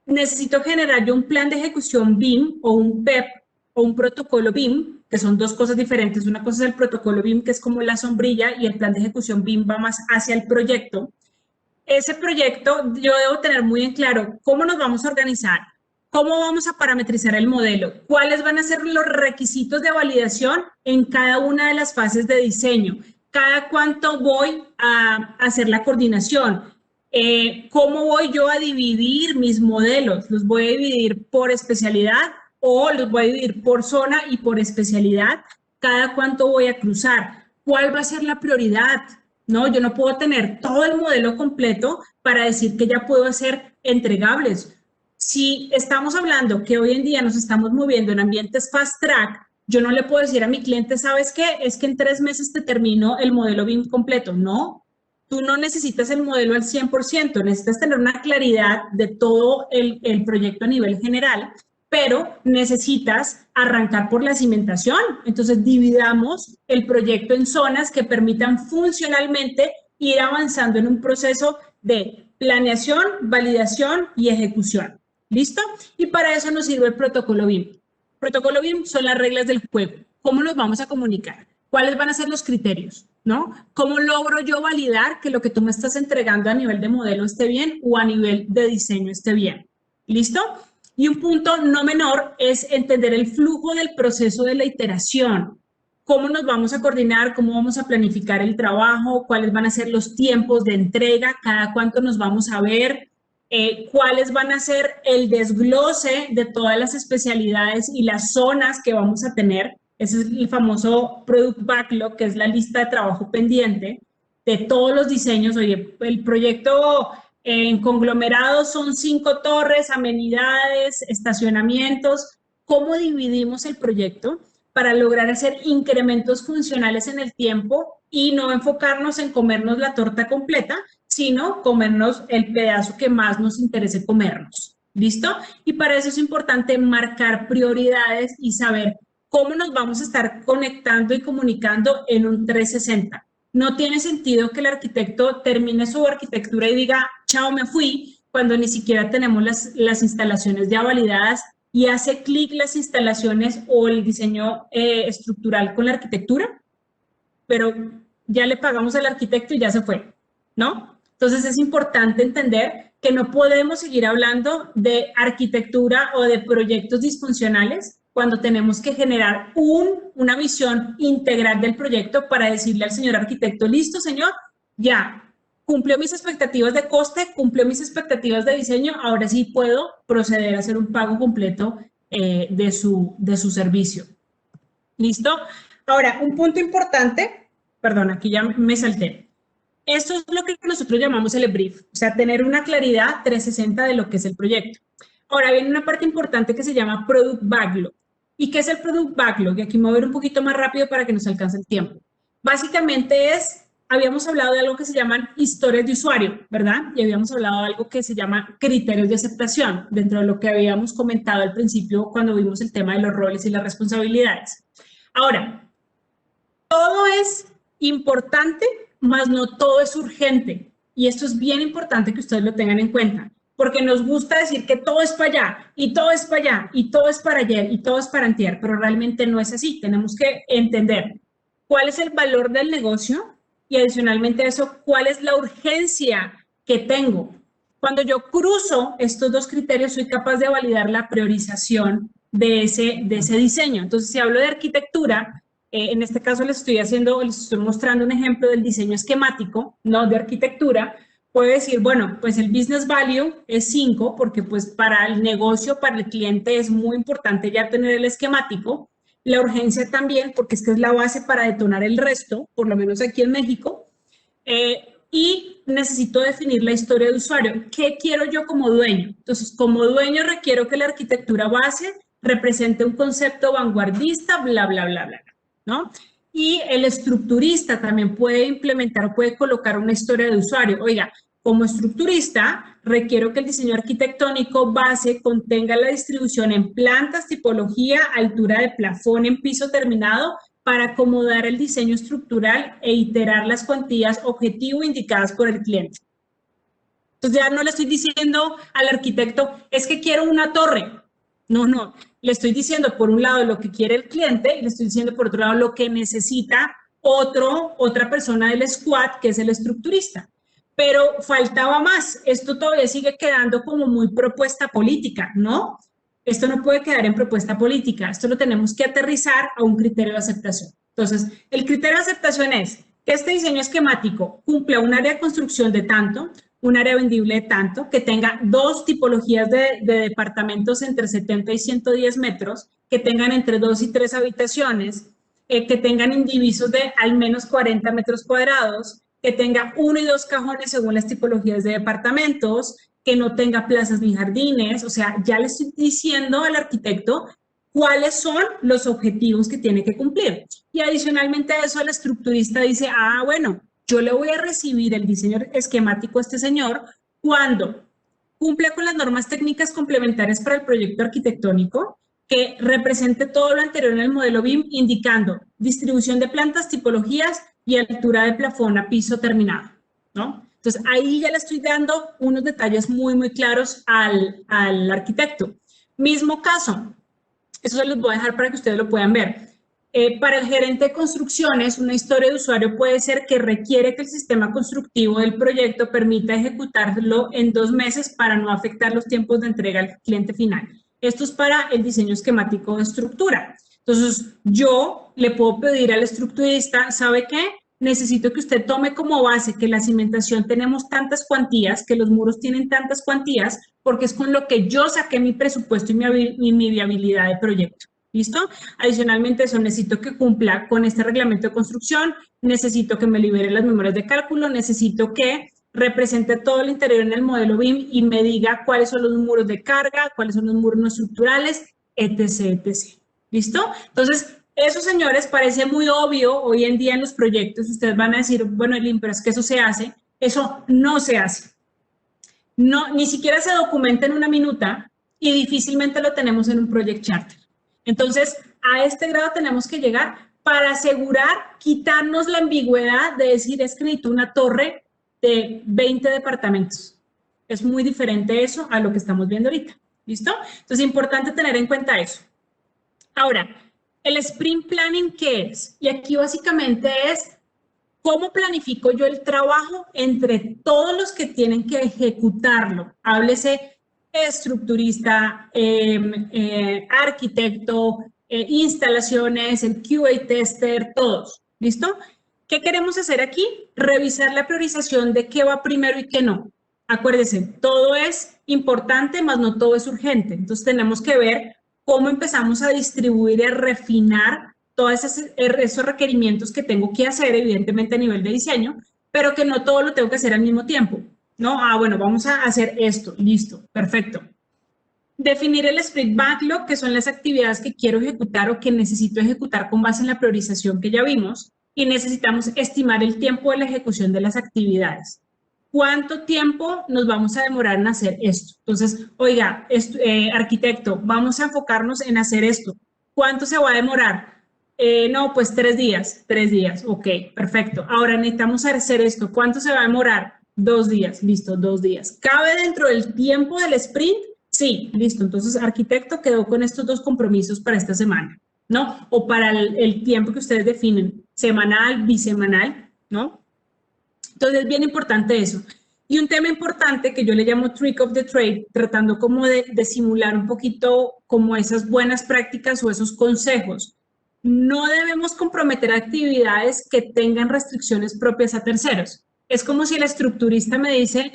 Necesito generar yo un plan de ejecución BIM o un PEP o un protocolo BIM, que son dos cosas diferentes. Una cosa es el protocolo BIM, que es como la sombrilla, y el plan de ejecución BIM va más hacia el proyecto. Ese proyecto yo debo tener muy en claro cómo nos vamos a organizar, cómo vamos a parametrizar el modelo, cuáles van a ser los requisitos de validación en cada una de las fases de diseño, cada cuánto voy a hacer la coordinación, cómo voy yo a dividir mis modelos, los voy a dividir por especialidad o los voy a dividir por zona y por especialidad, cada cuánto voy a cruzar, cuál va a ser la prioridad. No, yo no puedo tener todo el modelo completo para decir que ya puedo hacer entregables. Si estamos hablando que hoy en día nos estamos moviendo en ambientes fast track, yo no le puedo decir a mi cliente, ¿sabes qué? Es que en 3 meses te termino el modelo BIM completo. No, tú no necesitas el modelo al 100%, necesitas tener una claridad de todo el proyecto a nivel general, pero necesitas arrancar por la cimentación. Entonces, dividamos el proyecto en zonas que permitan funcionalmente ir avanzando en un proceso de planeación, validación y ejecución. ¿Listo? Y para eso nos sirve el protocolo BIM. Protocolo BIM son las reglas del juego. ¿Cómo nos vamos a comunicar? ¿Cuáles van a ser los criterios? ¿No? ¿Cómo logro yo validar que lo que tú me estás entregando a nivel de modelo esté bien o a nivel de diseño esté bien? ¿Listo? Y un punto no menor es entender el flujo del proceso de la iteración. ¿Cómo nos vamos a coordinar? ¿Cómo vamos a planificar el trabajo? ¿Cuáles van a ser los tiempos de entrega? ¿Cada cuánto nos vamos a ver? ¿Cuáles van a ser el desglose de todas las especialidades y las zonas que vamos a tener? Ese es el famoso Product Backlog, que es la lista de trabajo pendiente de todos los diseños. Oye, el proyecto en conglomerado son 5 torres, amenidades, estacionamientos. ¿Cómo dividimos el proyecto para lograr hacer incrementos funcionales en el tiempo y no enfocarnos en comernos la torta completa, sino comernos el pedazo que más nos interese comernos? ¿Listo? Y para eso es importante marcar prioridades y saber cómo nos vamos a estar conectando y comunicando en un 360. No tiene sentido que el arquitecto termine su arquitectura y diga, chao, me fui, cuando ni siquiera tenemos las instalaciones ya validadas y hace clic las instalaciones o el diseño estructural con la arquitectura, pero ya le pagamos al arquitecto y ya se fue, ¿no? Entonces es importante entender que no podemos seguir hablando de arquitectura o de proyectos disfuncionales cuando tenemos que generar una visión integral del proyecto para decirle al señor arquitecto, listo, señor, ya cumplió mis expectativas de coste, cumplió mis expectativas de diseño, ahora sí puedo proceder a hacer un pago completo de su servicio. ¿Listo? Ahora, un punto importante, perdón, aquí ya me salté. Esto es lo que nosotros llamamos el brief, o sea, tener una claridad 360 de lo que es el proyecto. Ahora viene una parte importante que se llama Product Backlog. ¿Y qué es el Product Backlog? Y aquí me voy a ver un poquito más rápido para que nos alcance el tiempo. Básicamente es habíamos hablado de algo que se llaman historias de usuario, ¿verdad? Y habíamos hablado de algo que se llama criterios de aceptación, dentro de lo que habíamos comentado al principio cuando vimos el tema de los roles y las responsabilidades. Ahora, todo es importante, mas no todo es urgente. Y esto es bien importante que ustedes lo tengan en cuenta, porque nos gusta decir que todo es para allá, y todo es para allá, y todo es para ayer, y todo es para antier, pero realmente no es así. Tenemos que entender cuál es el valor del negocio y adicionalmente a eso, cuál es la urgencia que tengo. Cuando yo cruzo estos dos criterios, soy capaz de validar la priorización de ese diseño. Entonces, si hablo de arquitectura, en este caso les estoy mostrando un ejemplo del diseño esquemático, no de arquitectura. Puedo decir, bueno, pues el business value es 5, porque pues para el negocio, para el cliente es muy importante ya tener el esquemático. La urgencia también, porque es que es la base para detonar el resto, por lo menos aquí en México. Y necesito definir la historia de usuario. ¿Qué quiero yo como dueño? Entonces, como dueño requiero que la arquitectura base represente un concepto vanguardista, bla, bla, bla, bla, ¿no? Y el estructurista también puede implementar o puede colocar una historia de usuario. Oiga, como estructurista, requiero que el diseño arquitectónico base contenga la distribución en plantas, tipología, altura de plafón en piso terminado para acomodar el diseño estructural e iterar las cuantías objetivo indicadas por el cliente. Entonces ya no le estoy diciendo al arquitecto, es que quiero una torre. No, no, le estoy diciendo por un lado lo que quiere el cliente y le estoy diciendo por otro lado lo que necesita otra persona del squad, que es el estructurista. Pero faltaba más, esto todavía sigue quedando como muy propuesta política, ¿no? Esto no puede quedar en propuesta política, esto lo tenemos que aterrizar a un criterio de aceptación. Entonces, el criterio de aceptación es que este diseño esquemático cumpla un área de construcción de tanto, un área vendible de tanto, que tenga 2 tipologías de departamentos entre 70 y 110 metros, que tengan entre 2 y 3 habitaciones, que tengan indivisos de al menos 40 metros cuadrados, que tenga 1 y 2 cajones según las tipologías de departamentos, que no tenga plazas ni jardines. O sea, ya le estoy diciendo al arquitecto cuáles son los objetivos que tiene que cumplir. Y adicionalmente a eso, el estructurista dice, ah, bueno, yo le voy a recibir el diseño esquemático a este señor cuando cumpla con las normas técnicas complementarias para el proyecto arquitectónico, que represente todo lo anterior en el modelo BIM, indicando distribución de plantas, tipologías y altura de plafón a piso terminado, ¿no? Entonces, ahí ya le estoy dando unos detalles muy, muy claros al arquitecto. Mismo caso, eso se los voy a dejar para que ustedes lo puedan ver. Para el gerente de construcciones, una historia de usuario puede ser que requiere que el sistema constructivo del proyecto permita ejecutarlo en 2 meses para no afectar los tiempos de entrega al cliente final. Esto es para el diseño esquemático de estructura. Entonces, yo le puedo pedir al estructurista, ¿sabe qué? Necesito que usted tome como base que la cimentación tenemos tantas cuantías, que los muros tienen tantas cuantías, porque es con lo que yo saqué mi presupuesto y mi viabilidad de proyecto. ¿Listo? Adicionalmente, eso necesito que cumpla con este reglamento de construcción, necesito que me libere las memorias de cálculo, necesito que represente todo el interior en el modelo BIM y me diga cuáles son los muros de carga, cuáles son los muros no estructurales, etc., etc. ¿Listo? Entonces, eso, señores, parece muy obvio hoy en día en los proyectos. Ustedes van a decir, bueno, Elin, pero es que eso se hace. Eso no se hace. No, ni siquiera se documenta en una minuta y difícilmente lo tenemos en un project charter. Entonces, a este grado tenemos que llegar para asegurar, quitarnos la ambigüedad de decir, es que necesito una torre de 20 departamentos. Es muy diferente eso a lo que estamos viendo ahorita. ¿Listo? Entonces, es importante tener en cuenta eso. Ahora, ¿el sprint planning qué es? Y aquí básicamente es cómo planifico yo el trabajo entre todos los que tienen que ejecutarlo. Háblese estructurista, arquitecto, instalaciones, el QA tester, todos. ¿Listo? ¿Qué queremos hacer aquí? Revisar la priorización de qué va primero y qué no. Acuérdense, todo es importante, mas no todo es urgente. Entonces tenemos que ver cómo empezamos a distribuir y a refinar todos esos requerimientos que tengo que hacer, evidentemente a nivel de diseño, pero que no todo lo tengo que hacer al mismo tiempo. ¿No? Ah, bueno, vamos a hacer esto. Listo, perfecto. Definir el sprint backlog, que son las actividades que quiero ejecutar o que necesito ejecutar con base en la priorización que ya vimos. y necesitamos estimar el tiempo de la ejecución de las actividades. ¿Cuánto tiempo nos vamos a demorar en hacer esto? Entonces, oiga, arquitecto, vamos a enfocarnos en hacer esto. ¿Cuánto se va a demorar? No, pues 3 días, ok, perfecto. Ahora necesitamos hacer esto. ¿Cuánto se va a demorar? 2 días, listo, 2 días. ¿Cabe dentro del tiempo del sprint? Sí, listo. Entonces, arquitecto quedó con estos 2 compromisos para esta semana, ¿no? O para el tiempo que ustedes definen, semanal, bisemanal, ¿no? Entonces, es bien importante eso. Y un tema importante que yo le llamo trick of the trade, tratando como de simular un poquito como esas buenas prácticas o esos consejos. No debemos comprometer actividades que tengan restricciones propias a terceros. Es como si el estructurista me dice,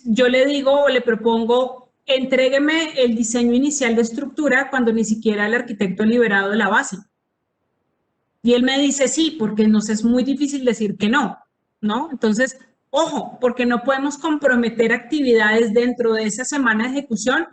yo le digo o le propongo, entrégueme el diseño inicial de estructura cuando ni siquiera el arquitecto ha liberado la base. Y él me dice sí, porque nos es muy difícil decir que no, ¿no? Entonces, ojo, porque no podemos comprometer actividades dentro de esa semana de ejecución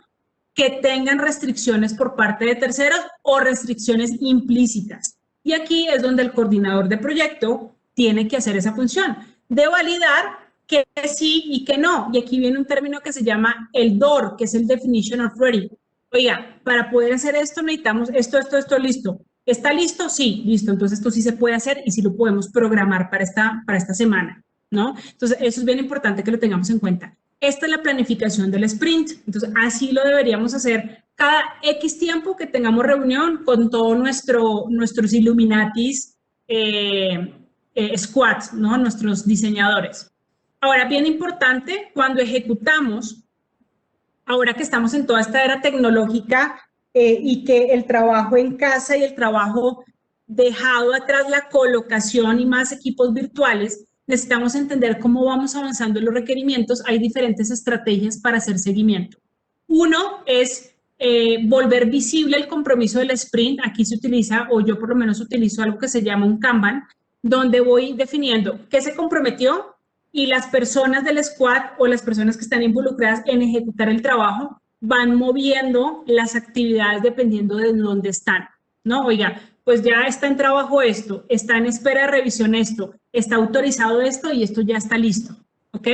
que tengan restricciones por parte de terceros o restricciones implícitas. Y aquí es donde el coordinador de proyecto tiene que hacer esa función de validar que sí y que no. Y aquí viene un término que se llama el DOR, que es el Definition of Ready. Oiga, para poder hacer esto necesitamos esto, listo. ¿Está listo? Sí, listo. Entonces esto sí se puede hacer y sí lo podemos programar para esta semana, ¿no? Entonces eso es bien importante que lo tengamos en cuenta. Esta es la planificación del sprint. Entonces así lo deberíamos hacer cada X tiempo que tengamos reunión con todos nuestros Illuminatis squads, ¿no? Nuestros diseñadores. Ahora, bien importante, cuando ejecutamos, ahora que estamos en toda esta era tecnológica y que el trabajo en casa y el trabajo dejado atrás la colocación y más equipos virtuales, necesitamos entender cómo vamos avanzando en los requerimientos. Hay diferentes estrategias para hacer seguimiento. Uno es volver visible el compromiso del sprint. Aquí se utiliza, o yo por lo menos utilizo algo que se llama un Kanban, donde voy definiendo qué se comprometió y las personas del squad o las personas que están involucradas en ejecutar el trabajo van moviendo las actividades dependiendo de dónde están, ¿no? Oiga, pues ya está en trabajo esto, está en espera de revisión esto, está autorizado esto y esto ya está listo, ¿ok?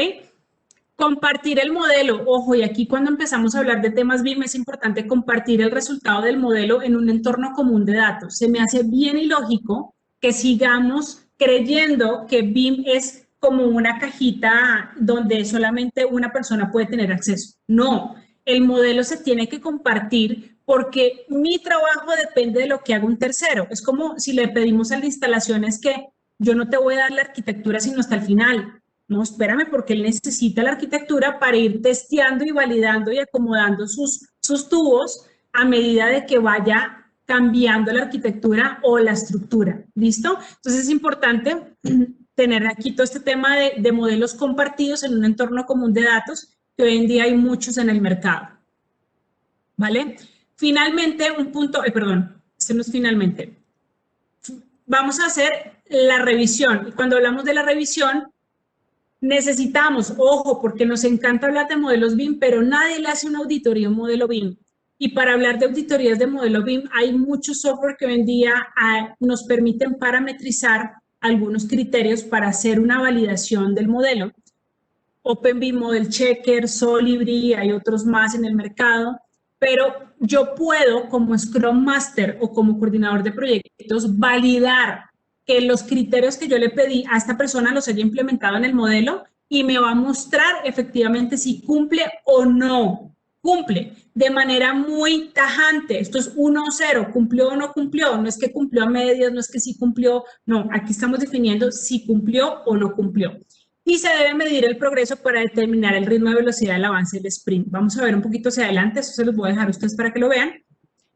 Compartir el modelo. Ojo, y aquí cuando empezamos a hablar de temas BIM es importante compartir el resultado del modelo en un entorno común de datos. Se me hace bien ilógico que sigamos creyendo que BIM es como una cajita donde solamente una persona puede tener acceso. No, el modelo se tiene que compartir porque mi trabajo depende de lo que haga un tercero. Es como si le pedimos a las instalaciones que yo no te voy a dar la arquitectura sino hasta el final. No, espérame, porque él necesita la arquitectura para ir testeando y validando y acomodando sus tubos a medida de que vaya cambiando la arquitectura o la estructura. ¿Listo? Entonces es importante tener aquí todo este tema de modelos compartidos en un entorno común de datos, que hoy en día hay muchos en el mercado. ¿Vale? Finalmente, un punto, este no es finalmente. Vamos a hacer la revisión. Y cuando hablamos de la revisión, necesitamos, ojo, porque nos encanta hablar de modelos BIM, pero nadie le hace una auditoría a un modelo BIM. Y para hablar de auditorías de modelo BIM, hay mucho software que hoy en día nos permiten parametrizar algunos criterios para hacer una validación del modelo. OpenBIM, Model Checker, Solibri, hay otros más en el mercado, pero yo puedo, como Scrum Master o como coordinador de proyectos, validar que los criterios que yo le pedí a esta persona los haya implementado en el modelo y me va a mostrar efectivamente si cumple o no cumple, de manera muy tajante. Esto es 1 o 0, cumplió o no cumplió, no es que cumplió a medias, no es que sí cumplió, no, aquí estamos definiendo si cumplió o no cumplió. Y se debe medir el progreso para determinar el ritmo de velocidad del avance del sprint. Vamos a ver un poquito hacia adelante, eso se los voy a dejar a ustedes para que lo vean.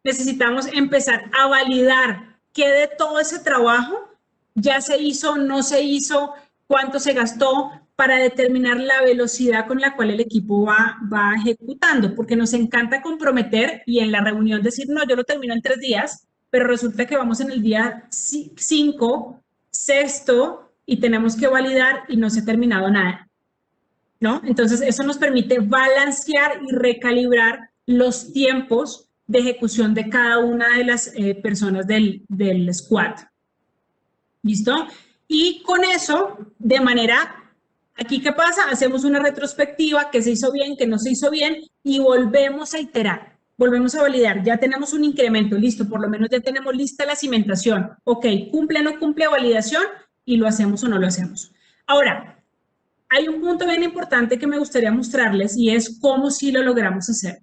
Necesitamos empezar a validar qué de todo ese trabajo ya se hizo, no se hizo, cuánto se gastó, para determinar la velocidad con la cual el equipo va ejecutando, porque nos encanta comprometer y en la reunión decir, no, yo lo termino en 3 días, pero resulta que vamos en el día 5, 6, y tenemos que validar y no se ha terminado nada, ¿no? Entonces, eso nos permite balancear y recalibrar los tiempos de ejecución de cada una de las personas del squad. ¿Listo? Y con eso, de manera, aquí ¿qué pasa? Hacemos una retrospectiva, que se hizo bien, que no se hizo bien, y volvemos a iterar, volvemos a validar. Ya tenemos un incremento, listo, por lo menos ya tenemos lista la cimentación. Ok, cumple o no cumple validación, y lo hacemos o no lo hacemos. Ahora, hay un punto bien importante que me gustaría mostrarles, y es cómo sí lo logramos hacer.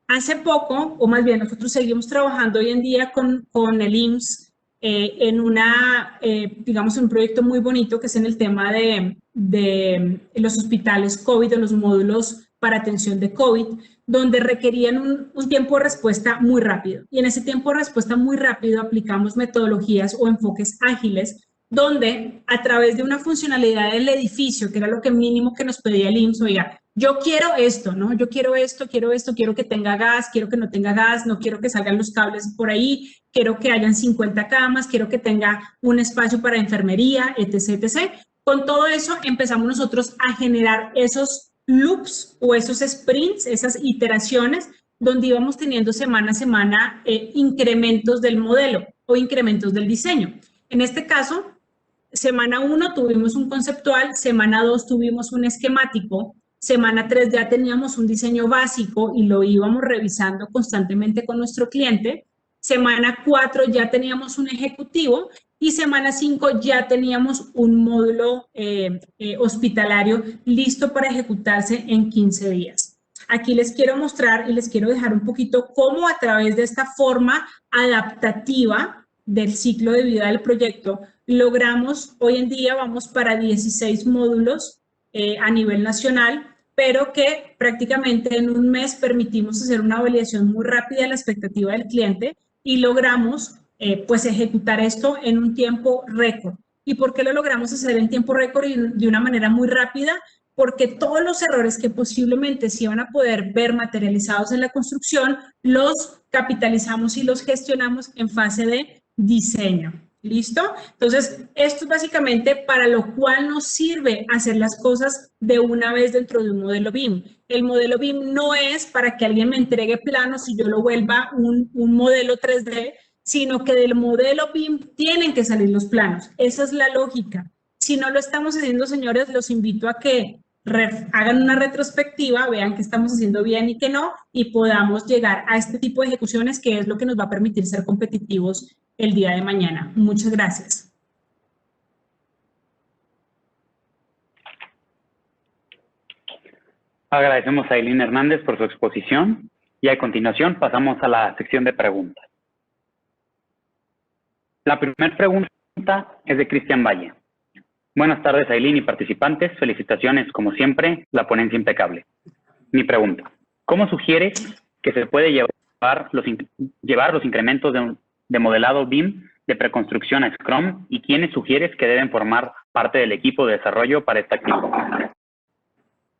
Hace poco, o más bien nosotros seguimos trabajando hoy en día con el IMSS, en digamos, un proyecto muy bonito que es en el tema de los hospitales COVID, de los módulos para atención de COVID, donde requerían un tiempo de respuesta muy rápido. Y en ese tiempo de respuesta muy rápido aplicamos metodologías o enfoques ágiles, donde a través de una funcionalidad del edificio, que era lo que mínimo que nos pedía el IMSS, oiga, yo quiero esto, ¿no? Yo quiero esto, quiero que tenga gas, quiero que no tenga gas, no quiero que salgan los cables por ahí, quiero que hayan 50 camas, quiero que tenga un espacio para enfermería, etc., etc. Con todo eso empezamos nosotros a generar esos loops o esos sprints, esas iteraciones, donde íbamos teniendo semana a semana incrementos del modelo o incrementos del diseño. En este caso, semana 1 tuvimos un conceptual, semana 2 tuvimos un esquemático, semana 3 ya teníamos un diseño básico y lo íbamos revisando constantemente con nuestro cliente, semana 4 ya teníamos un ejecutivo y semana 5 ya teníamos un módulo hospitalario listo para ejecutarse en 15 días. Aquí les quiero mostrar y les quiero dejar un poquito cómo a través de esta forma adaptativa del ciclo de vida del proyecto logramos, hoy en día vamos para 16 módulos a nivel nacional, pero que prácticamente en un mes permitimos hacer una validación muy rápida de la expectativa del cliente y logramos pues ejecutar esto en un tiempo récord. ¿Y por qué lo logramos hacer en tiempo récord y de una manera muy rápida? Porque todos los errores que posiblemente se iban a poder ver materializados en la construcción, los capitalizamos y los gestionamos en fase de diseño. ¿Listo? Entonces, esto es básicamente para lo cual nos sirve hacer las cosas de una vez dentro de un modelo BIM. El modelo BIM no es para que alguien me entregue planos y yo lo vuelva un modelo 3D, sino que del modelo BIM tienen que salir los planos. Esa es la lógica. Si no lo estamos haciendo, señores, los invito a que hagan una retrospectiva, vean qué estamos haciendo bien y qué no, y podamos llegar a este tipo de ejecuciones que es lo que nos va a permitir ser competitivos el día de mañana. Muchas gracias. Agradecemos a Ailín Hernández por su exposición y a continuación pasamos a la sección de preguntas. La primera pregunta es de Cristian Valle. Buenas tardes, Ailín y participantes. Felicitaciones, como siempre, la ponencia impecable. Mi pregunta, ¿cómo sugieres que se puede llevar los incrementos de modelado BIM de preconstrucción a Scrum y quiénes sugieres que deben formar parte del equipo de desarrollo para esta actividad?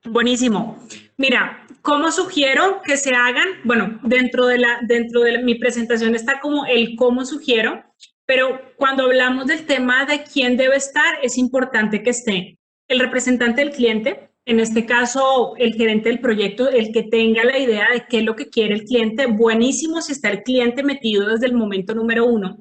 Buenísimo. Mira, ¿cómo sugiero que se hagan? Bueno, dentro de mi presentación está como el cómo sugiero, pero cuando hablamos del tema de quién debe estar, es importante que esté el representante del cliente, en este caso el gerente del proyecto, el que tenga la idea de qué es lo que quiere el cliente. Buenísimo si está el cliente metido desde el momento número 1.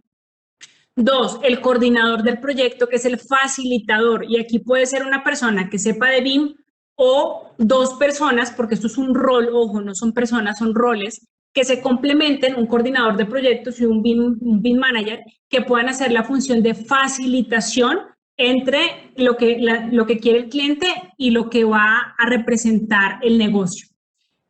2, el coordinador del proyecto, que es el facilitador, y aquí puede ser una persona que sepa de BIM o 2 personas, porque esto es un rol, ojo, no son personas, son roles, que se complementen, un coordinador de proyectos y un BIM manager, que puedan hacer la función de facilitación entre lo que quiere el cliente y lo que va a representar el negocio.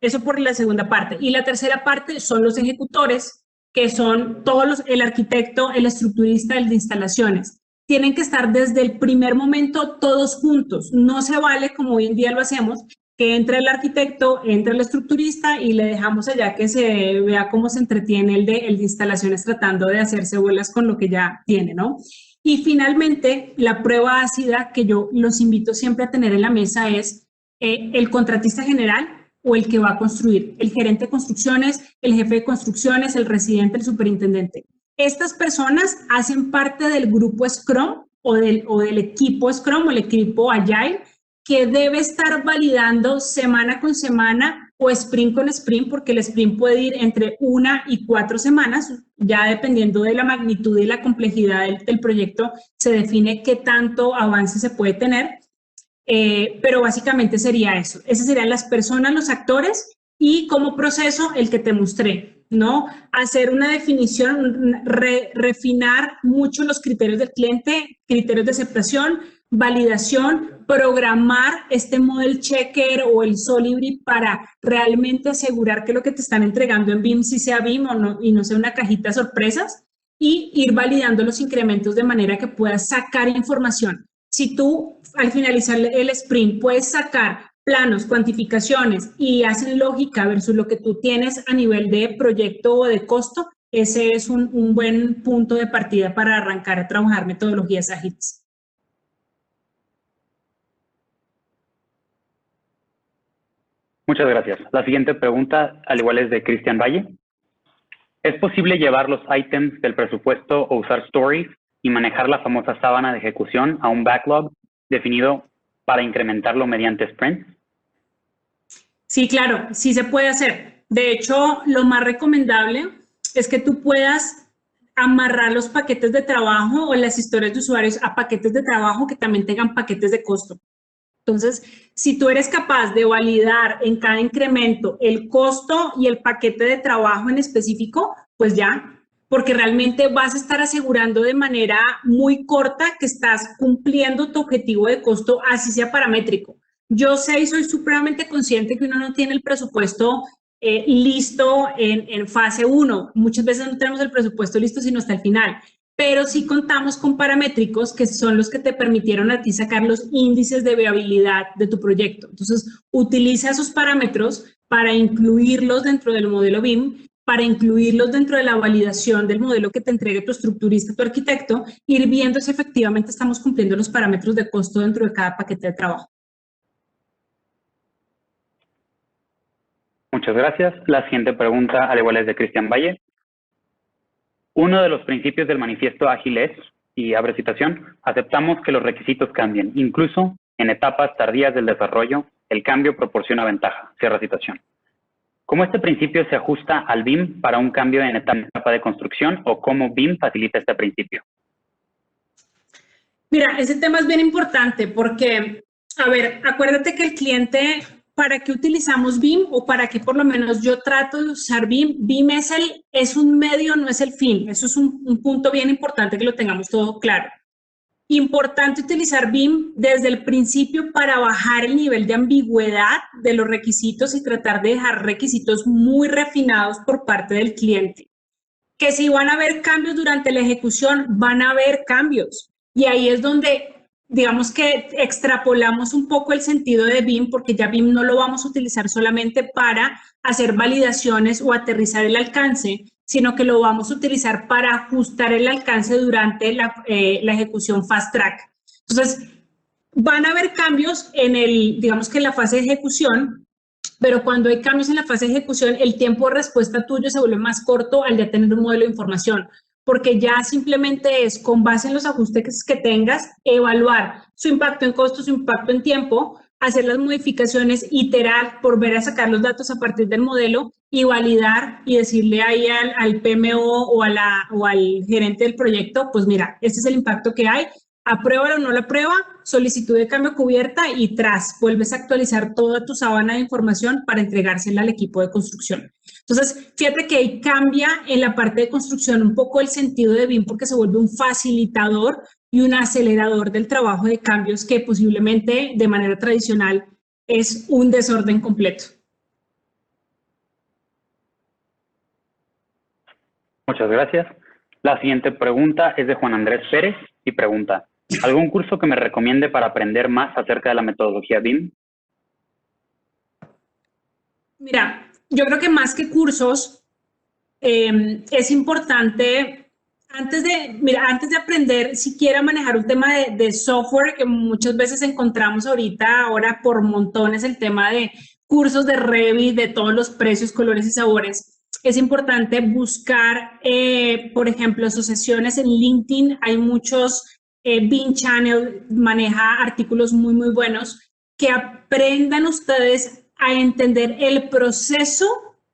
Eso por la segunda parte. Y la tercera parte son los ejecutores, que son todos el arquitecto, el estructurista, el de instalaciones. Tienen que estar desde el primer momento todos juntos. No se vale, como hoy en día lo hacemos, que entre el arquitecto, entre el estructurista y le dejamos allá que se vea cómo se entretiene el de instalaciones tratando de hacerse bolas con lo que ya tiene, ¿no? Y finalmente, la prueba ácida que yo los invito siempre a tener en la mesa es el contratista general o el que va a construir, el gerente de construcciones, el jefe de construcciones, el residente, el superintendente. Estas personas hacen parte del grupo Scrum o del equipo Scrum o el equipo Agile, que debe estar validando semana con semana o sprint con sprint, porque el sprint puede ir entre 1 y 4 semanas, ya dependiendo de la magnitud y la complejidad del proyecto, se define qué tanto avance se puede tener, pero básicamente sería eso. Esas serían las personas, los actores, y como proceso el que te mostré, ¿no? Hacer una definición, refinar mucho los criterios del cliente, criterios de aceptación, validación, programar este model checker o el Solibri para realmente asegurar que lo que te están entregando en BIM sí sea BIM o no, y no sea una cajita de sorpresas, y ir validando los incrementos de manera que puedas sacar información. Si tú al finalizar el sprint puedes sacar planos, cuantificaciones y hacen lógica versus lo que tú tienes a nivel de proyecto o de costo, ese es un buen punto de partida para arrancar a trabajar metodologías ágiles. Muchas gracias. La siguiente pregunta, al igual, es de Cristian Valle. ¿Es posible llevar los ítems del presupuesto o usar stories y manejar la famosa sábana de ejecución a un backlog definido para incrementarlo mediante sprints? Sí, claro, sí se puede hacer. De hecho, lo más recomendable es que tú puedas amarrar los paquetes de trabajo o las historias de usuarios a paquetes de trabajo que también tengan paquetes de costo. Entonces, si tú eres capaz de validar en cada incremento el costo y el paquete de trabajo en específico, pues ya, porque realmente vas a estar asegurando de manera muy corta que estás cumpliendo tu objetivo de costo, así sea paramétrico. Yo sé y soy supremamente consciente que uno no tiene el presupuesto listo en fase 1. Muchas veces no tenemos el presupuesto listo sino hasta el final. Pero sí contamos con paramétricos que son los que te permitieron a ti sacar los índices de viabilidad de tu proyecto. Entonces, utiliza esos parámetros para incluirlos dentro del modelo BIM, para incluirlos dentro de la validación del modelo que te entregue tu estructurista, tu arquitecto, ir viendo si efectivamente estamos cumpliendo los parámetros de costo dentro de cada paquete de trabajo. Muchas gracias. La siguiente pregunta, al igual, es de Cristian Valle. Uno de los principios del manifiesto ágil es, y abre citación, aceptamos que los requisitos cambien, incluso en etapas tardías del desarrollo, el cambio proporciona ventaja, cierra citación. ¿Cómo este principio se ajusta al BIM para un cambio en etapa de construcción o cómo BIM facilita este principio? Mira, ese tema es bien importante porque, a ver, acuérdate que el cliente, ¿para qué utilizamos BIM o para qué por lo menos yo trato de usar BIM? BIM es un medio, no es el fin. Eso es un punto bien importante que lo tengamos todo claro. Importante utilizar BIM desde el principio para bajar el nivel de ambigüedad de los requisitos y tratar de dejar requisitos muy refinados por parte del cliente. Que si van a haber cambios durante la ejecución, van a haber cambios. Y ahí es donde, digamos que extrapolamos un poco el sentido de BIM, porque ya BIM no lo vamos a utilizar solamente para hacer validaciones o aterrizar el alcance, sino que lo vamos a utilizar para ajustar el alcance durante la ejecución fast track. Entonces, van a haber cambios digamos que en la fase de ejecución, pero cuando hay cambios en la fase de ejecución, el tiempo de respuesta tuyo se vuelve más corto al de tener un modelo de información, porque ya simplemente es, con base en los ajustes que tengas, evaluar su impacto en costo, su impacto en tiempo, hacer las modificaciones, iterar, volver a sacar los datos a partir del modelo y validar y decirle ahí al PMO o al gerente del proyecto, pues mira, este es el impacto que hay, apruébalo o no la aprueba, solicitud de cambio cubierta y vuelves a actualizar toda tu sábana de información para entregársela al equipo de construcción. Entonces, fíjate que ahí cambia en la parte de construcción un poco el sentido de BIM porque se vuelve un facilitador y un acelerador del trabajo de cambios que posiblemente de manera tradicional es un desorden completo. Muchas gracias. La siguiente pregunta es de Juan Andrés Pérez y pregunta, ¿algún curso que me recomiende para aprender más acerca de la metodología BIM? Mira, yo creo que más que cursos, es importante, antes de aprender siquiera manejar un tema de software, que muchas veces encontramos ahora por montones el tema de cursos de Revit, de todos los precios, colores y sabores. Es importante buscar, por ejemplo, asociaciones en LinkedIn. Hay muchos, BIM Channel maneja artículos muy, muy buenos, que aprendan ustedes a entender el proceso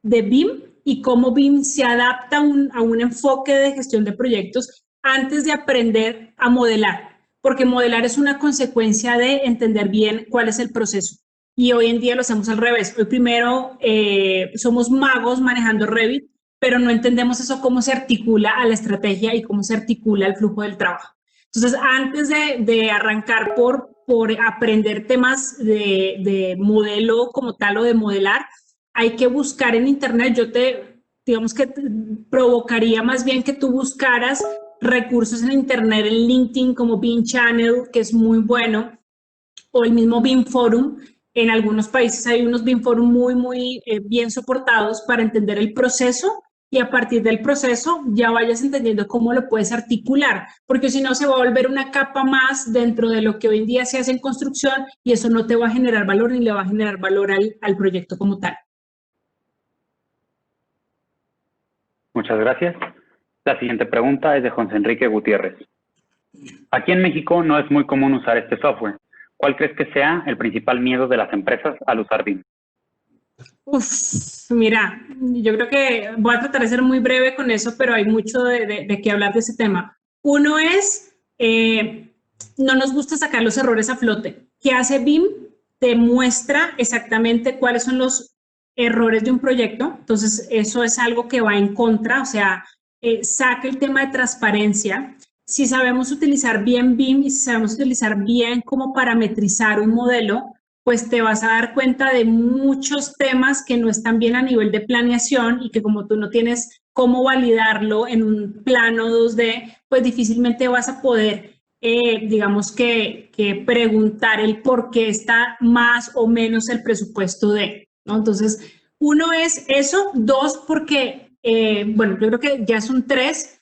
de BIM y cómo BIM se adapta a un enfoque de gestión de proyectos antes de aprender a modelar, porque modelar es una consecuencia de entender bien cuál es el proceso. Y hoy en día lo hacemos al revés. Hoy primero somos magos manejando Revit, pero no entendemos eso, cómo se articula a la estrategia y cómo se articula el flujo del trabajo. Entonces, antes de arrancar por aprender temas de modelo como tal o de modelar, hay que buscar en internet. Digamos que te provocaría más bien que tú buscaras recursos en internet, en LinkedIn como BIM Channel, que es muy bueno, o el mismo BIM Forum. En algunos países hay unos BIM Forum muy bien soportados para entender el proceso, y a partir del proceso ya vayas entendiendo cómo lo puedes articular, porque si no se va a volver una capa más dentro de lo que hoy en día se hace en construcción, y eso no te va a generar valor ni le va a generar valor al proyecto como tal. Muchas gracias. La siguiente pregunta es de José Enrique Gutiérrez. Aquí en México no es muy común usar este software. ¿Cuál crees que sea el principal miedo de las empresas al usar BIM? Mira, yo creo que voy a tratar de ser muy breve con eso, pero hay mucho de qué hablar de ese tema. Uno es, no nos gusta sacar los errores a flote. ¿Qué hace BIM? Te muestra exactamente cuáles son los errores de un proyecto. Entonces, eso es algo que va en contra, o sea, saca el tema de transparencia. Si sabemos utilizar bien BIM y si sabemos utilizar bien cómo parametrizar un modelo, pues te vas a dar cuenta de muchos temas que no están bien a nivel de planeación, y que como tú no tienes cómo validarlo en un plano 2D, pues difícilmente vas a poder, digamos que preguntar el por qué está más o menos el presupuesto de, ¿no? Entonces, uno es eso. Dos, porque, bueno, yo creo que ya son tres,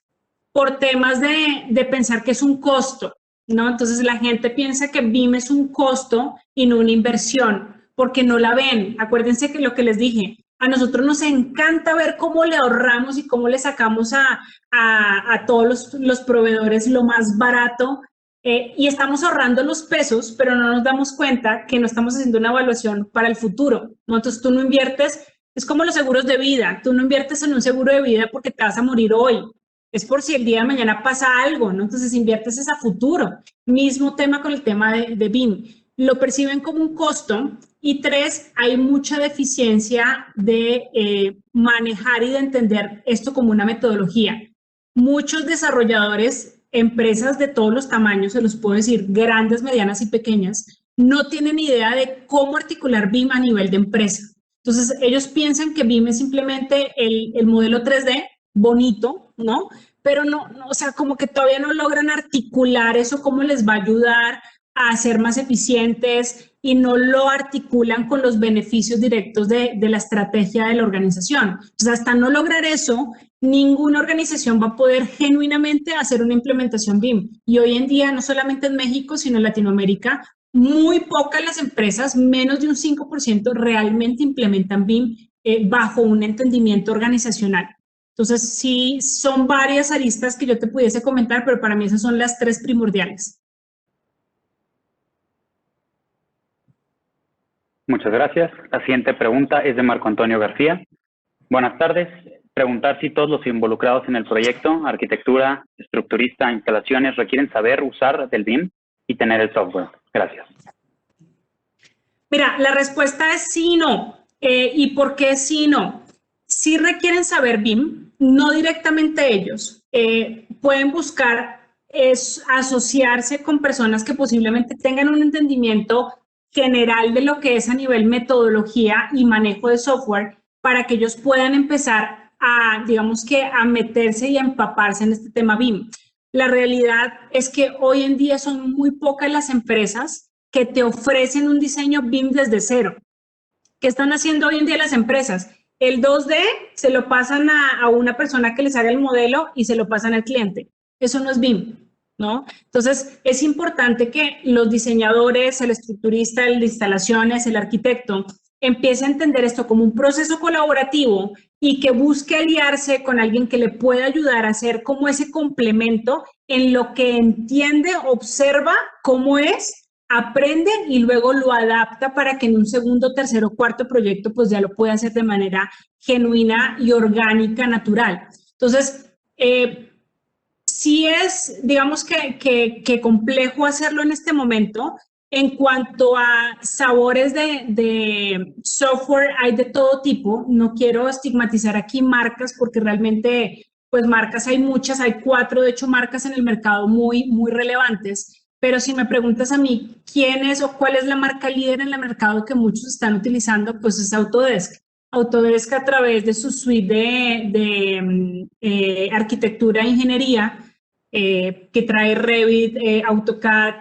por temas de pensar que es un costo, ¿no? Entonces la gente piensa que BIM es un costo y no una inversión, porque no la ven. Acuérdense que lo que les dije, a nosotros nos encanta ver cómo le ahorramos y cómo le sacamos a todos los proveedores lo más barato, y estamos ahorrando los pesos, pero no nos damos cuenta que no estamos haciendo una evaluación para el futuro, ¿no? Entonces tú no inviertes, es como los seguros de vida, tú no inviertes en un seguro de vida porque te vas a morir hoy. Es por si el día de mañana pasa algo, ¿no? Entonces inviertes es a futuro. Mismo tema con el tema de BIM. Lo perciben como un costo. Y tres, hay mucha deficiencia de manejar y de entender esto como una metodología. Muchos desarrolladores, empresas de todos los tamaños, se los puedo decir, grandes, medianas y pequeñas, no tienen idea de cómo articular BIM a nivel de empresa. Entonces ellos piensan que BIM es simplemente el modelo 3D, bonito, ¿no? Pero no, o sea, como que todavía no logran articular eso, cómo les va a ayudar a ser más eficientes, y no lo articulan con los beneficios directos de la estrategia de la organización. Entonces, hasta no lograr eso, ninguna organización va a poder genuinamente hacer una implementación BIM. Y hoy en día, no solamente en México, sino en Latinoamérica, muy pocas las empresas, menos de un 5%, realmente implementan BIM bajo un entendimiento organizacional. Entonces, sí, son varias aristas que yo te pudiese comentar, pero para mí esas son las tres primordiales. Muchas gracias. La siguiente pregunta es de Marco Antonio García. Buenas tardes. Preguntar si todos los involucrados en el proyecto, arquitectura, estructurista, instalaciones, requieren saber usar del BIM y tener el software. Gracias. Mira, la respuesta es sí y no. ¿Y por qué sí y no? Sí requieren saber BIM, no directamente ellos. Pueden buscar asociarse con personas que posiblemente tengan un entendimiento general de lo que es a nivel metodología y manejo de software, para que ellos puedan empezar a, digamos que, a meterse y a empaparse en este tema BIM. La realidad es que hoy en día son muy pocas las empresas que te ofrecen un diseño BIM desde cero. ¿Qué están haciendo hoy en día las empresas? El 2D se lo pasan a una persona que les haga el modelo y se lo pasan al cliente. Eso no es BIM, ¿no? Entonces, es importante que los diseñadores, el estructurista, el de instalaciones, el arquitecto, empiece a entender esto como un proceso colaborativo, y que busque aliarse con alguien que le pueda ayudar a hacer como ese complemento en lo que entiende, observa cómo es, aprende y luego lo adapta para que en un segundo, tercero, cuarto proyecto pues ya lo pueda hacer de manera genuina y orgánica, natural. Entonces, sí es, digamos que complejo hacerlo en este momento. En cuanto a sabores de software, hay de todo tipo. No quiero estigmatizar aquí marcas porque realmente, pues marcas hay muchas, hay 4, de hecho, marcas en el mercado muy relevantes. Pero si me preguntas a mí quién es o cuál es la marca líder en el mercado que muchos están utilizando, pues es Autodesk. Autodesk a través de su suite de arquitectura e ingeniería, que trae Revit, AutoCAD,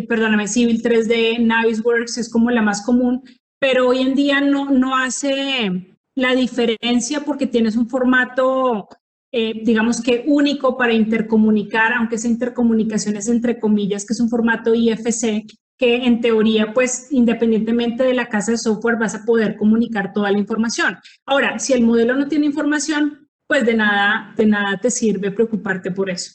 perdóname, Civil 3D, Navisworks es como la más común, pero hoy en día no hace la diferencia porque tienes un formato, digamos que único para intercomunicar, aunque esa intercomunicación es entre comillas, que es un formato IFC, que en teoría, pues independientemente de la casa de software, vas a poder comunicar toda la información. Ahora, si el modelo no tiene información, pues de nada te sirve preocuparte por eso.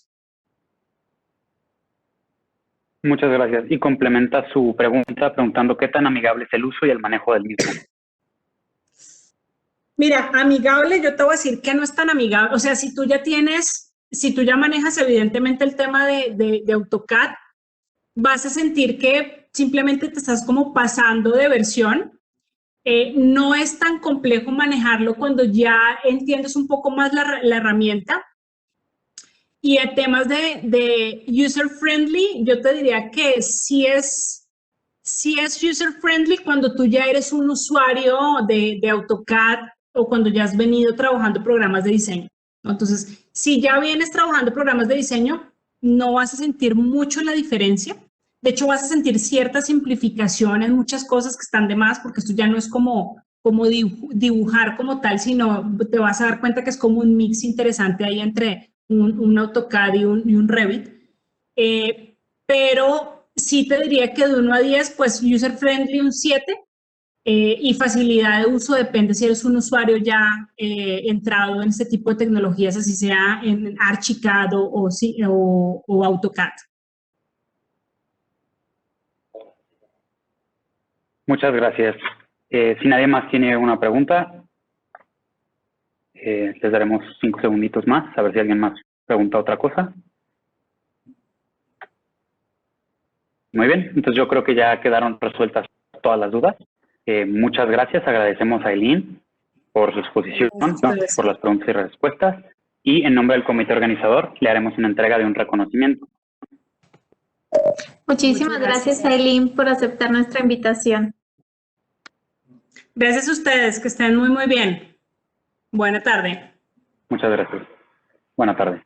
Muchas gracias. Y complementa su pregunta preguntando qué tan amigable es el uso y el manejo del mismo. Mira, amigable, yo te voy a decir que no es tan amigable. O sea, si tú ya manejas evidentemente el tema de AutoCAD, vas a sentir que simplemente te estás como pasando de versión. No es tan complejo manejarlo cuando ya entiendes un poco más la herramienta. Y en temas de user-friendly, yo te diría que sí es user-friendly cuando tú ya eres un usuario de AutoCAD o cuando ya has venido trabajando programas de diseño, ¿no? Entonces, si ya vienes trabajando programas de diseño, no vas a sentir mucho la diferencia. De hecho, vas a sentir cierta simplificación en muchas cosas que están de más, porque esto ya no es como dibujar como tal, sino te vas a dar cuenta que es como un mix interesante ahí entre un AutoCAD y un Revit. Pero sí te diría que de 1 a 10, pues user friendly un 7, y facilidad de uso depende si eres un usuario ya entrado en este tipo de tecnologías, así sea en Archicad o AutoCAD. Muchas gracias. Si nadie más tiene una pregunta, les daremos 5 segunditos más, a ver si alguien más pregunta otra cosa. Muy bien, entonces yo creo que ya quedaron resueltas todas las dudas. Muchas gracias, agradecemos a Eileen por su exposición, por las preguntas y respuestas, y en nombre del comité organizador le haremos una entrega de un reconocimiento. Muchísimas gracias, Eileen, por aceptar nuestra invitación. Gracias a ustedes, que estén muy bien. Buena tarde. Muchas gracias. Buena tarde.